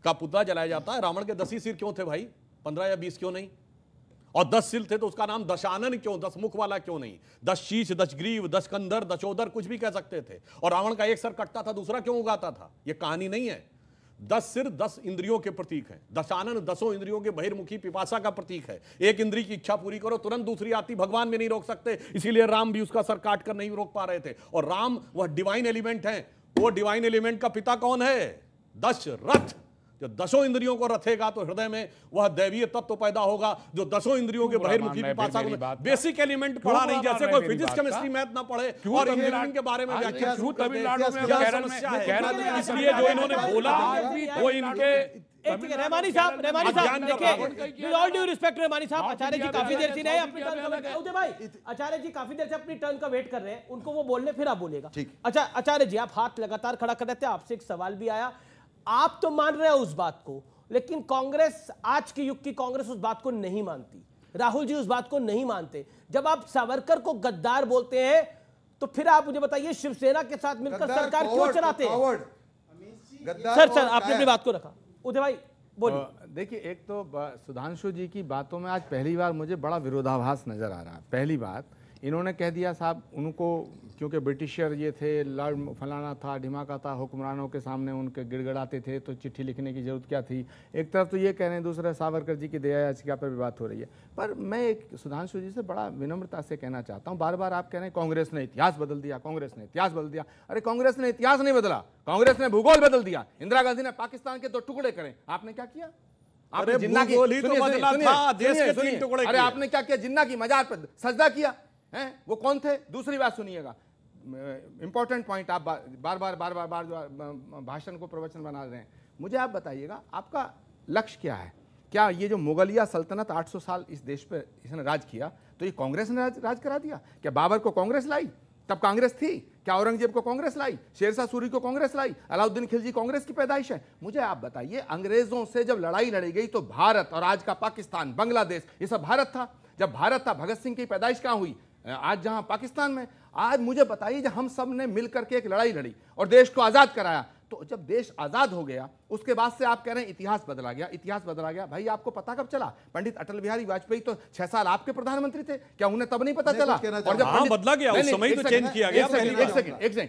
का पुतला जलाया जाता है। रावण के 10 ही सिर क्यों थे भाई? 15 या 20 क्यों नहीं? और 10 सिर थे तो उसका नाम दशानन क्यों, 10 मुख वाला क्यों नहीं? 10 शीश, 10 ग्रीव, 10 कंधर, 10 कुछ भी कह सकते थे। और रावण का एक सर कटता था, दूसरा क्यों उगाता था? यह कहानी नहीं है। 10 सिर 10 इंद्रियों के प्रतीक है। दशानन 10 इंद्रियों के बहिर्मुखी पिपासा का प्रतीक है। एक इंद्री की इच्छा पूरी करो, तुरंत दूसरी आती। भगवान भी नहीं रोक सकते, इसीलिए राम भी उसका सर काट कर नहीं रोक पा रहे थे। और राम वह डिवाइन एलिमेंट है। वो डिवाइन एलिमेंट का पिता कौन है? दशरथ। जो 10 इंद्रियों को रथेगा तो हृदय में वह दैवीय तत्व पैदा होगा जो 10 इंद्रियों के बहिर्मुखी पिपासा को बेसिक एलिमेंट पढ़ा नहीं, जैसे कोई फिजिक्स केमिस्ट्री मैथ ना पढ़े और इंजीनियरिंग के बारे में व्याख्या। इसलिए जो इन्होंने बोला वो इनके रहमानी साहब देखिए, with all due respect Rahmani साहब, आचार्य जी काफी देर से नहीं अपनी टर्न का वेट, उदय भाई आचार्य जी काफी देर से अपनी टर्न का वेट कर रहे हैं, उनको वो बोलने फिर आप बोलेगा। अच्छा आचार्य जी, आप हाथ लगातार खड़ा कर रहे थे, आपसे एक सवाल भी आया, आप तो मान रहे हो उस बात को, लेकिन कांग्रेस, आज के युग की कांग्रेस उस बात को नहीं मानती, राहुल जी उस बात को नहीं मानते। जब आप सावरकर को गद्दार बोलते हैं तो फिर आप मुझे बताइए शिवसेना के साथ मिलकर सरकार क्यों चलाते हैं? सर आपने अपनी बात को रखा। उदय भाई बोलिए। देखिए, एक तो सुधांशु जी की बातों में आज पहली बार मुझे बड़ा विरोधाभास नजर आ रहा है। पहली बात, इन्होंने कह दिया साहब उनको, क्योंकि ब्रिटिशर ये थे, लॉर्ड फलाना था, ढिमाका था, हुक्मरानों के सामने उनके गिड़गड़ाते थे, तो चिट्ठी लिखने की जरूरत क्या थी। एक तरफ तो ये कह रहे हैं, दूसरा सावरकर जी की दया याचिका पर भी बात हो रही है। पर मैं एक सुधांशु जी से बड़ा विनम्रता से कहना चाहता हूँ, बार बार आप कह रहे हैं कांग्रेस ने इतिहास बदल दिया, कांग्रेस ने इतिहास बदल दिया। अरे कांग्रेस ने इतिहास नहीं बदला, कांग्रेस ने भूगोल बदल दिया। इंदिरा गांधी ने पाकिस्तान के 2 टुकड़े करे, आपने क्या किया? आपने जिन्ना की, अरे आपने क्या किया? जिन्ना की मजार पर सजदा किया है, वो कौन थे? दूसरी बात सुनिएगा, इंपॉर्टेंट पॉइंट, आप बार बार जो भाषण को प्रवचन बना रहे हैं, मुझे आप बताइएगा आपका लक्ष्य क्या है? क्या ये जो मुगलिया सल्तनत 800 साल इस देश पे इसने राज किया, तो ये कांग्रेस ने राज करा दिया? क्या बाबर को कांग्रेस लाई? तब कांग्रेस थी क्या? औरंगजेब को कांग्रेस लाई? शेरशाह सूरी को कांग्रेस लाई? अलाउद्दीन खिलजी कांग्रेस की पैदाइश है? मुझे आप बताइए, अंग्रेजों से जब लड़ाई लड़ी गई तो भारत और आज का पाकिस्तान, बांग्लादेश, ये सब भारत था। जब भारत था, भगत सिंह की पैदाइश कहां हुई? आज जहां पाकिस्तान में। आज मुझे बताइए, जब हम सब ने मिलकर के एक लड़ाई लड़ी और देश को आजाद कराया, तो जब देश आजाद हो गया उसके बाद से आप कह रहे हैं इतिहास बदला गया, इतिहास बदला गया। भाई आपको पता कब चला? पंडित अटल बिहारी वाजपेयी तो 6 साल आपके प्रधानमंत्री थे, क्या उन्हें तब नहीं पता चला? और जब बदला गया उस समय तो चेंज किया गया। एक सेकंड,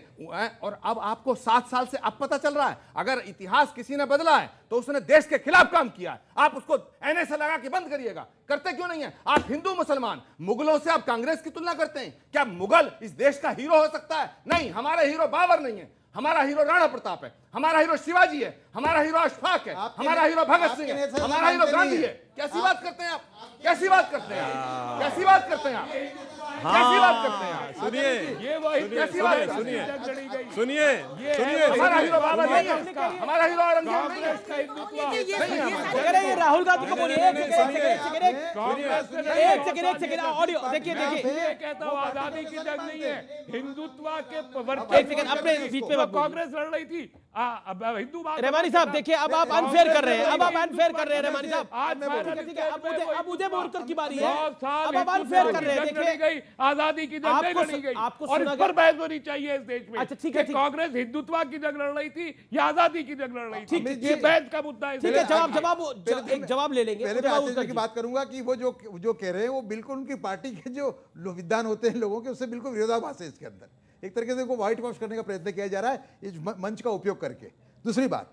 और अब आपको 7 साल से अब पता चल रहा है। अगर इतिहास किसी ने बदला है तो उसने देश के खिलाफ काम किया है। आप उसको एनए से लगा के बंद करिएगा। करते क्यों नहीं है? आप हिंदू मुसलमान, मुगलों से आप कांग्रेस की तुलना करते हैं। क्या मुगल इस देश का हीरो हो सकता है? नहीं, हमारा हीरो बाबर नहीं है, हमारा हीरो राणा प्रताप है, हमारा हीरो शिवाजी है, हमारा हीरो अशफाक है, हमारा हीरो भगत सिंह है, हमारा हीरो गांधी है। कैसी बात करते हैं आप? कैसी बात करते हैं आप? कैसी बात करते हैं आप? कैसी बात करते हैं आप? सुनिए, ये वही कैसी बात? सुनिए, हमारा हीरो बाबर नहीं है, हमारा हीरो औरंगजेब नहीं है। ये राहुल गांधी को बोलिए। एक सेकंड ऑडियो देखिए। ये कहता हूँ आजादी की जंग नहीं है, हिंदुत्व के अपने बीच में कांग्रेस लड़ रही थी। अब हिंदू रहमानी साहब देखिए, अब आप अनफेयर कर रहे हैं, अब आप अनफेयर कर रहे हैं रहमानी साहब। अब उदय बोरकर की बारी है, अब आप अनफेयर कर रहे हैं। देखिए आजादी की जंग नहीं लड़ी गई, और इस पर बहस होनी चाहिए इस देश में। अच्छा ठीक है, कांग्रेस हिंदुत्व की जंग लड़ रही थी या आजादी की जंग लड़ रही थी, ये बहस का मुद्दा है। ठीक है, जवाब ले लेंगे। पहले मैं आचार्य जी की बात करूंगा कि वो जो कह रहे हैं वो बिल्कुल उनकी पार्टी के जो विद्वान होते हैं लोगों के, उससे बिल्कुल विरोधाभास है। इसके अंदर एक तरीके से व्हाइट वॉश करने का प्रयत्न किया जा रहा है इस मंच का उपयोग करके। दूसरी बात,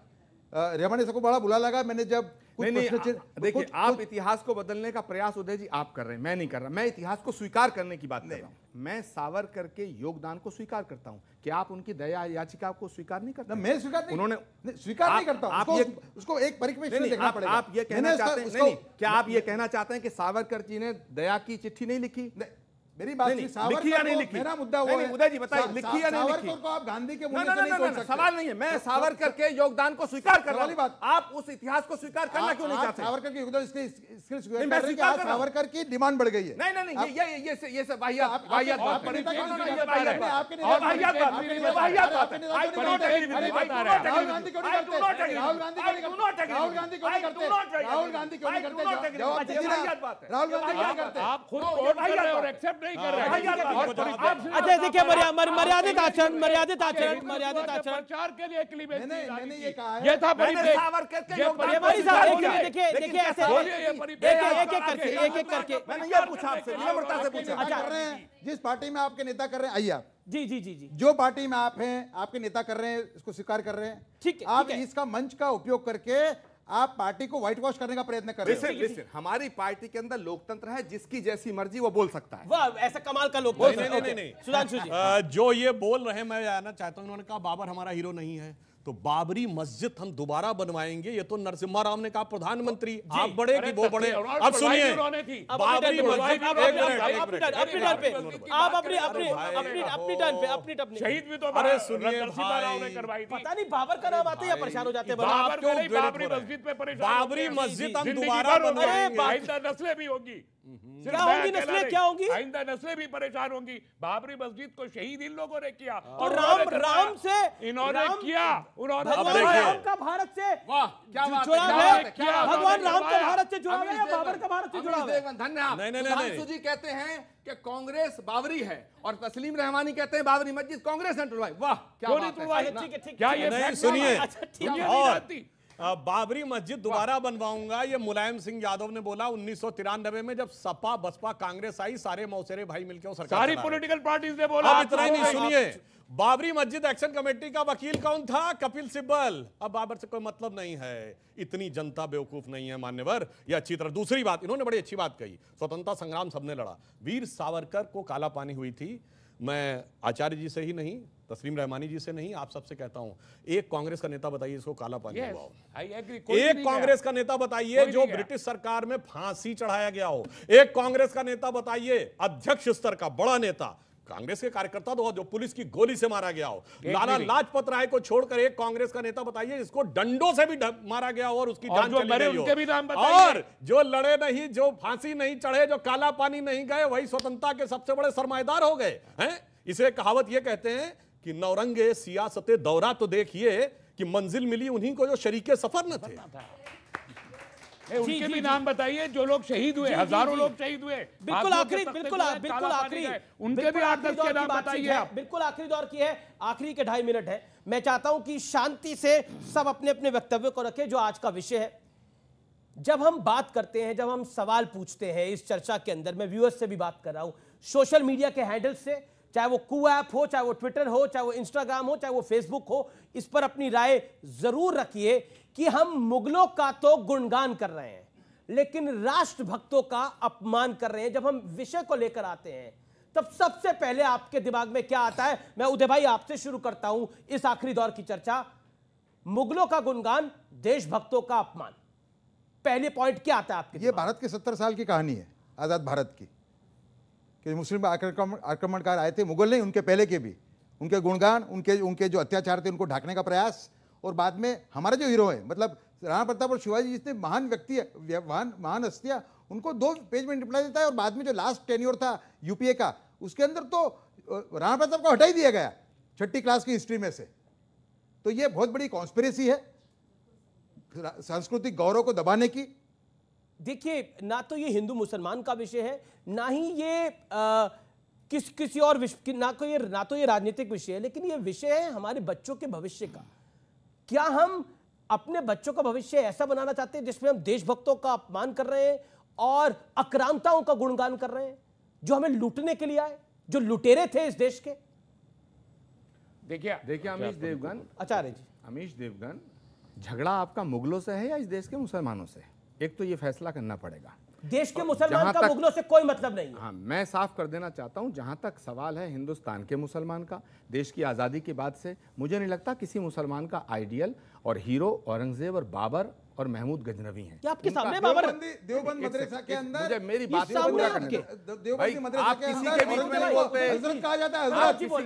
रहमानी साहब को बड़ा बुरा लगा मैंने जब देखिए, आप इतिहास को बदलने का प्रयास उदय जी आप कर रहे हैं, मैं नहीं कर रहा। मैं इतिहास को स्वीकार करने की बात कर रहा हूं। मैं सावरकर के योगदान को स्वीकार करता हूं। क्या आप उनकी दया याचिका को स्वीकार नहीं करते? मैं स्वीकार नहीं, उन्होंने स्वीकार नहीं करता। आप उसको एक परिप्रेक्ष्य में देखना पड़ेगा। आप ये कहना चाहते हैं, नहीं, क्या आप ये कहना चाहते हैं कि सावरकर जी ने दया की चिट्ठी नहीं लिखी? मेरी बात लिखी या नहीं लिखी? मेरा मुद्दा वो है, उदय जी बताइए, लिखी या नहीं लिखी? सावरकर को आप गांधी के मुंह से नहीं बोल सकते। सवाल नहीं है, मैं सावरकर के योगदान को स्वीकार कर रहा हूं। आप उस इतिहास को स्वीकार करना क्यों नहीं चाहते? सावरकर के योगदान सावरकर की डिमांड बढ़ गई है। नहीं, ये सब वाहियात बात, वाहियात बात। राहुल गांधी क्यों नहीं करते? राहुल गांधी क्यों नहीं करते? राहुल गांधी क्यों नहीं करते? राहुल गांधी क्यों नहीं करते? आप खुद और एक्सेप्ट नहीं कर रहे। अच्छा देखिए, मर्यादित आचरण प्रचार के लिए मैंने ये कहा है, ये था सावरकर के देखिए ऐसे एक करके मैंने ये पूछा आपसे, विनम्रता से पूछा। अच्छा कर रहे हैं जिस पार्टी में आपके नेता कर रहे हैं, आइए आप जी जो पार्टी में आप हैं, आपके नेता कर रहे हैं, इसको स्वीकार कर रहे हैं। ठीक है, आप इसका मंच का उपयोग करके आप पार्टी को व्हाइट वॉश करने का प्रयत्न कर रहे हैं। हमारी पार्टी के अंदर लोकतंत्र है, जिसकी जैसी मर्जी वो बोल सकता है। वाह, ऐसा कमाल का लोकतंत्र। नहीं, सुधांशु जी जो ये बोल रहे हैं, मैं जानना चाहता हूं, उन्होंने कहा बाबर हमारा हीरो नहीं है, तो बाबरी मस्जिद हम दोबारा बनवाएंगे, ये तो नरसिम्हा राव ने कहा प्रधानमंत्री, आप बड़े कि वो बड़े। अब सुनिए, बाबरी मस्जिद, आप अपनी शहीद भी तो अरे सुनिए नरसिम्हा राव ने करवाई थी। पता नहीं बाबर का नाम आते या परेशान हो जाते हैं। बाबरी मस्जिद पे परेशान, बाबरी मस्जिद हम दोबारा बनवाएंगे, आइंदा नस्लें भी होगी। क्या होंगी नस्लें, क्या होंगी? आइंदा नस्लें भी परेशान होंगी। बाबरी मस्जिद को शहीद इन लोगों ने किया और राम से इन्होंने किया, उन्होंने भगवान राम का भारत से जुड़ा है, भगवान राम का भारत से जुड़ा है या बाबर का भारत से जुड़ा है? धन्यवाद। सुधांशु जी कहते हैं कि कांग्रेस बाबरी है और तस्लीम रहमानी कहते हैं बाबरी मस्जिद कांग्रेस ने तुड़वाई। वाह क्या बात है। ठीक है, ठीक क्या ये नहीं, फैक्ट सुनिए, है? अच्छा, ठीक है। और बाबरी मस्जिद दोबारा बनवाऊंगा, ये मुलायम सिंह यादव ने बोला 1993 में, जब सपा बसपा कांग्रेस आई, सारे मौसेरे भाई मिलकर सरकार सारी चला रहे। पॉलिटिकल पार्टीज ने बोला। अब इतना ही नहीं, सुनिए, बाबरी मस्जिद एक्शन कमेटी का वकील कौन था? कपिल सिब्बल। अब बाबर से कोई मतलब नहीं है, इतनी जनता बेवकूफ नहीं है मान्यवर, ये अच्छी तरह। दूसरी बात, इन्होंने बड़ी अच्छी बात कही, स्वतंत्रता संग्राम सबने लड़ा, वीर सावरकर को काला पानी हुई थी। मैं आचार्य जी से ही नहीं, तस्लीम रहमानी जी से नहीं, आप सबसे कहता हूं, एक कांग्रेस का नेता बताइए इसको काला पानी हुआ हो। एक कांग्रेस का नेता बताइए जो ब्रिटिश सरकार में फांसी चढ़ाया गया हो। एक कांग्रेस का नेता बताइए, अध्यक्ष स्तर का बड़ा नेता, कांग्रेस के कार्यकर्ता तो जो पुलिस की गोली से मारा गया हो। लाला लाजपत राय को छोड़कर एक कांग्रेस का नेता बताइए जिसको डंडों से भी मारा गया हो और उसकी जान चली गई हो। और जो लड़े नहीं, जो फांसी नहीं चढ़े, जो काला पानी नहीं गए, वही स्वतंत्रता के सबसे बड़े सरमाएदार हो गए हैं। इसे कहावत ये कहते हैं कि नौरंगे सियासते दौरा, तो देखिए कि मंजिल मिली उन्हीं को जो शरीके सफर न थे। उनके भी नाम बताइए जो लोग शहीद हुए, हजारों लोग शहीद हुए। बिल्कुल आखिरी, उनके भी 8-10 के नाम बताइए आप। बिल्कुल आखिरी दौर की है, आखिरी के 2.5 मिनट है। मैं चाहता हूं कि शांति से सब अपने अपने वक्तव्य को रखें जो आज का विषय है। जब हम बात करते हैं, जब हम सवाल पूछते हैं इस चर्चा के अंदर, मैं व्यूअर्स से भी बात कर रहा हूं, सोशल मीडिया के हैंडल से, चाहे वो कू ऐप हो, चाहे वो ट्विटर हो, चाहे वो इंस्टाग्राम हो, चाहे वो फेसबुक हो, इस पर अपनी राय जरूर रखिए कि हम मुगलों का तो गुणगान कर रहे हैं लेकिन राष्ट्रभक्तों का अपमान कर रहे हैं। जब हम विषय को लेकर आते हैं तब सबसे पहले आपके दिमाग में क्या आता है? मैं उदय भाई आपसे शुरू करता हूं इस आखिरी दौर की चर्चा। मुगलों का गुणगान, देशभक्तों का अपमान, पहले पॉइंट क्या आता है आपके? ये भारत के 70 साल की कहानी है, आजाद भारत की, कि मुस्लिम आक्रमणकार आए थे, मुगल नहीं, उनके पहले के भी, उनके गुणगान, उनके जो अत्याचार थे उनको ढकने का प्रयास, और बाद में हमारे जो हीरो हैं, मतलब राणा प्रताप और शिवाजी जितने महान व्यक्ति, महान हस्तियां, उनको 2 पेज में निपटा देता है। और बाद में जो लास्ट टेन्योर था यूपीए का, उसके अंदर तो राणा प्रताप को हटा ही दिया गया 6ठी क्लास की हिस्ट्री में से। तो ये बहुत बड़ी कॉन्स्पिरेसी है सांस्कृतिक गौरव को दबाने की। देखिए, ना तो ये हिंदू मुसलमान का विषय है, ना ही ये किसी और विषय, ना तो ये राजनीतिक विषय है, लेकिन ये विषय है हमारे बच्चों के भविष्य का। क्या हम अपने बच्चों का भविष्य ऐसा बनाना चाहते हैं जिसमें हम देशभक्तों का अपमान कर रहे हैं और आक्रांताओं का गुणगान कर रहे हैं जो हमें लूटने के लिए आए, जो लुटेरे थे इस देश के? देखिए अमीश देवगन, आचार्य जी, अमीश देवगन, झगड़ा आपका मुगलों से है या इस देश के मुसलमानों से? एक तो ये फैसला करना पड़ेगा। देश के मुसलमान का मुगलों से कोई मतलब नहीं है। हाँ, मैं साफ कर देना चाहता हूं, जहां तक सवाल है हिंदुस्तान के मुसलमान का, देश की आज़ादी के बाद से मुझे नहीं लगता किसी मुसलमान का आइडियल और हीरो औरंगजेब और बाबर और महमूद गजनवी हैं। क्या आपके सामने बाबर? देवबंद मदरसा के अंदर, मुझे मेरी बात पूरा करने दो। देवबंदी मदरसा के अंदर हजरत कहा जाता है,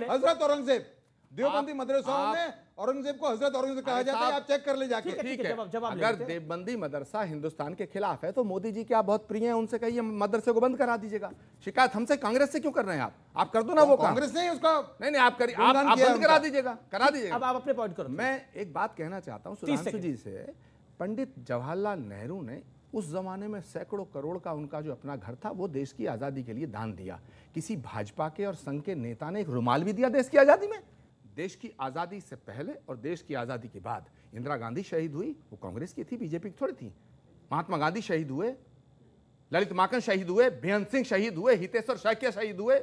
हजरत औरंगजेब। देवबंदी मदरसाओं में औरंगजेब को हजरत औरंगजेब कहा जाता है, आप चेक कर ले जाके। ठीक है, अगर देवबंदी मदरसा हिंदुस्तान के खिलाफ है तो मोदी जी के आप बहुत प्रिय हैं, उनसे कहिए मदरसे को बंद करा दीजिएगा। शिकायत हमसे कांग्रेस से क्यों कर रहे हैं आप कर दो ना वो कांग्रेस नहीं उसका, नहीं आप करिए, आप बंद करा दीजिएगा, करा दीजिएगा। अब आप अपने पॉइंट करो। मैं एक बात कहना चाहता हूँ सुधांशु जी से, पंडित जवाहरलाल नेहरू ने उस जमाने में सैकड़ों करोड़ का उनका जो अपना घर था वो देश की आज़ादी के लिए दान दिया। किसी भाजपा के और संघ के नेता ने एक रुमाल भी दिया देश की आज़ादी में? देश की आज़ादी से पहले और देश की आज़ादी के बाद इंदिरा गांधी शहीद हुई, वो कांग्रेस की थी, बीजेपी की थोड़ी थी। महात्मा गांधी शहीद हुए, ललित माकन शहीद हुए, बेअंत सिंह शहीद हुए, हितेश्वर शैकिया शहीद हुए।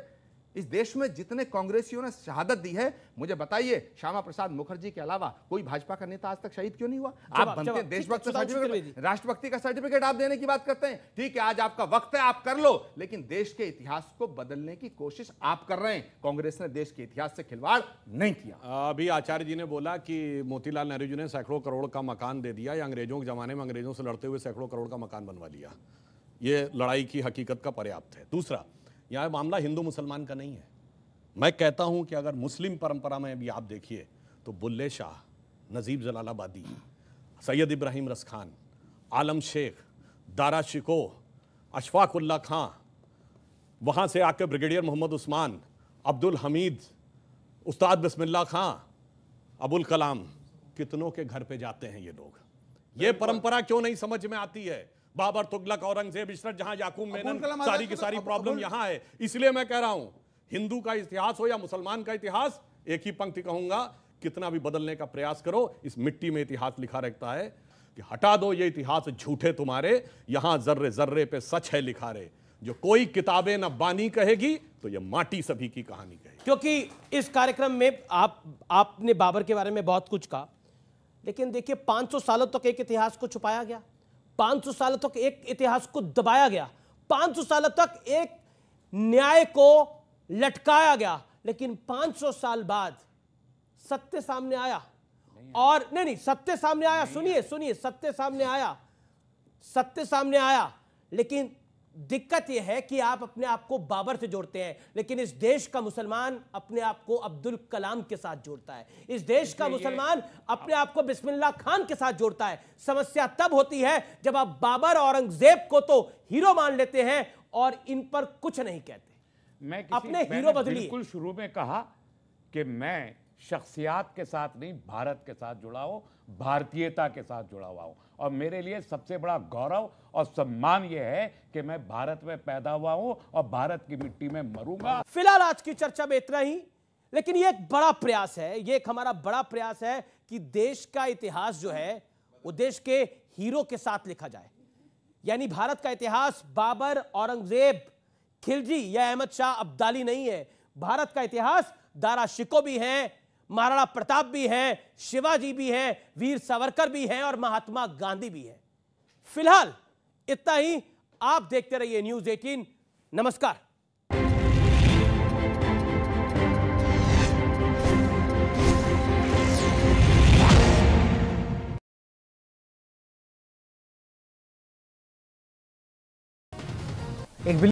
इस देश में जितने कांग्रेसियों ने शहादत दी है, मुझे बताइए श्यामा प्रसाद मुखर्जी के अलावा कोई भाजपा का नेता आज तक शहीद क्यों नहीं हुआ? आप बनते हैं देशभक्त सर्टिफिकेट, राष्ट्रभक्ति का सर्टिफिकेट आप देने की बात करते हैं। ठीक है, आज आपका वक्त है, आप कर लो, लेकिन देश के इतिहास को बदलने की कोशिश आप कर रहे हैं। कांग्रेस ने देश के इतिहास से खिलवाड़ नहीं किया। अभी आचार्य जी ने बोला कि मोतीलाल नेहरू जी ने सैकड़ों करोड़ का मकान दे दिया, या अंग्रेजों के जमाने में अंग्रेजों से लड़ते हुए सैकड़ों करोड़ का मकान बनवा लिया। ये लड़ाई की हकीकत का पर्याप्त है। दूसरा, यहाँ मामला हिंदू मुसलमान का नहीं है। मैं कहता हूं कि अगर मुस्लिम परंपरा में भी आप देखिए तो बुल्ले शाह, नजीब जलालाबादी, सैयद इब्राहिम रसखान, आलम शेख, दारा शिको, अशफाक उल्ला खां, वहाँ से आके ब्रिगेडियर मोहम्मद उस्मान, अब्दुल हमीद, उस्ताद बिस्मिल्लाह खां, अबुल कलाम, कितनों के घर पे जाते हैं ये लोग। ये परंपरा क्यों नहीं समझ में आती है? बाबर, तुगलक, औरंगजेब, इशरत जहां, याकूब मेनन, सारी की सारी प्रॉब्लम यहां है। इसलिए मैं कह रहा हूं, हिंदू का इतिहास हो या मुसलमान का इतिहास, एक ही पंक्ति कहूंगा, कितना भी बदलने का प्रयास करो, इस मिट्टी में इतिहास लिखा रहता है कि हटा दो ये इतिहास झूठे तुम्हारे, यहां जर्रे जर्रे पे सच है लिखा रे। जो कोई किताबें न बानी कहेगी तो ये माटी सभी की कहानी कहेगी। क्योंकि इस कार्यक्रम में आपने बाबर के बारे में बहुत कुछ कहा, लेकिन देखिए 500 सालों तक एक इतिहास को छुपाया गया, 500 सालों तक एक इतिहास को दबाया गया, 500 सालों तक एक न्याय को लटकाया गया, लेकिन 500 साल बाद सत्य सामने आया। और नहीं, सत्य सामने आया, सुनिए, सत्य सामने आया, लेकिन दिक्कत यह है कि आप अपने आप को बाबर से जोड़ते हैं, लेकिन इस देश का मुसलमान अपने आप को अब्दुल कलाम के साथ जोड़ता है। इस देश का मुसलमान अपने आप को बिस्मिल्लाह खान के साथ जोड़ता है। समस्या तब होती है जब आप बाबर, औरंगजेब को तो हीरो मान लेते हैं और इन पर कुछ नहीं कहते। अपने हीरो बदलिए। बिल्कुल शुरू में कहा कि मैं शख्सियात के साथ नहीं, भारत के साथ जुड़ा हूं, भारतीयता के साथ जुड़ा हुआ हूं, और मेरे लिए सबसे बड़ा गौरव और सम्मान यह है कि मैं भारत में पैदा हुआ हूं और भारत की मिट्टी में मरूंगा। फिलहाल आज की चर्चा में इतना ही, लेकिन ये एक बड़ा प्रयास है, ये एक हमारा बड़ा प्रयास है कि देश का इतिहास जो है वो देश के हीरो के साथ लिखा जाए। यानी भारत का इतिहास बाबर, औरंगजेब, खिलजी या अहमद शाह अब्दाली नहीं है। भारत का इतिहास दारा शिको भी है, महाराणा प्रताप भी हैं, शिवाजी भी हैं, वीर सावरकर भी हैं और महात्मा गांधी भी हैं। फिलहाल इतना ही। आप देखते रहिए न्यूज़ 18। नमस्कार।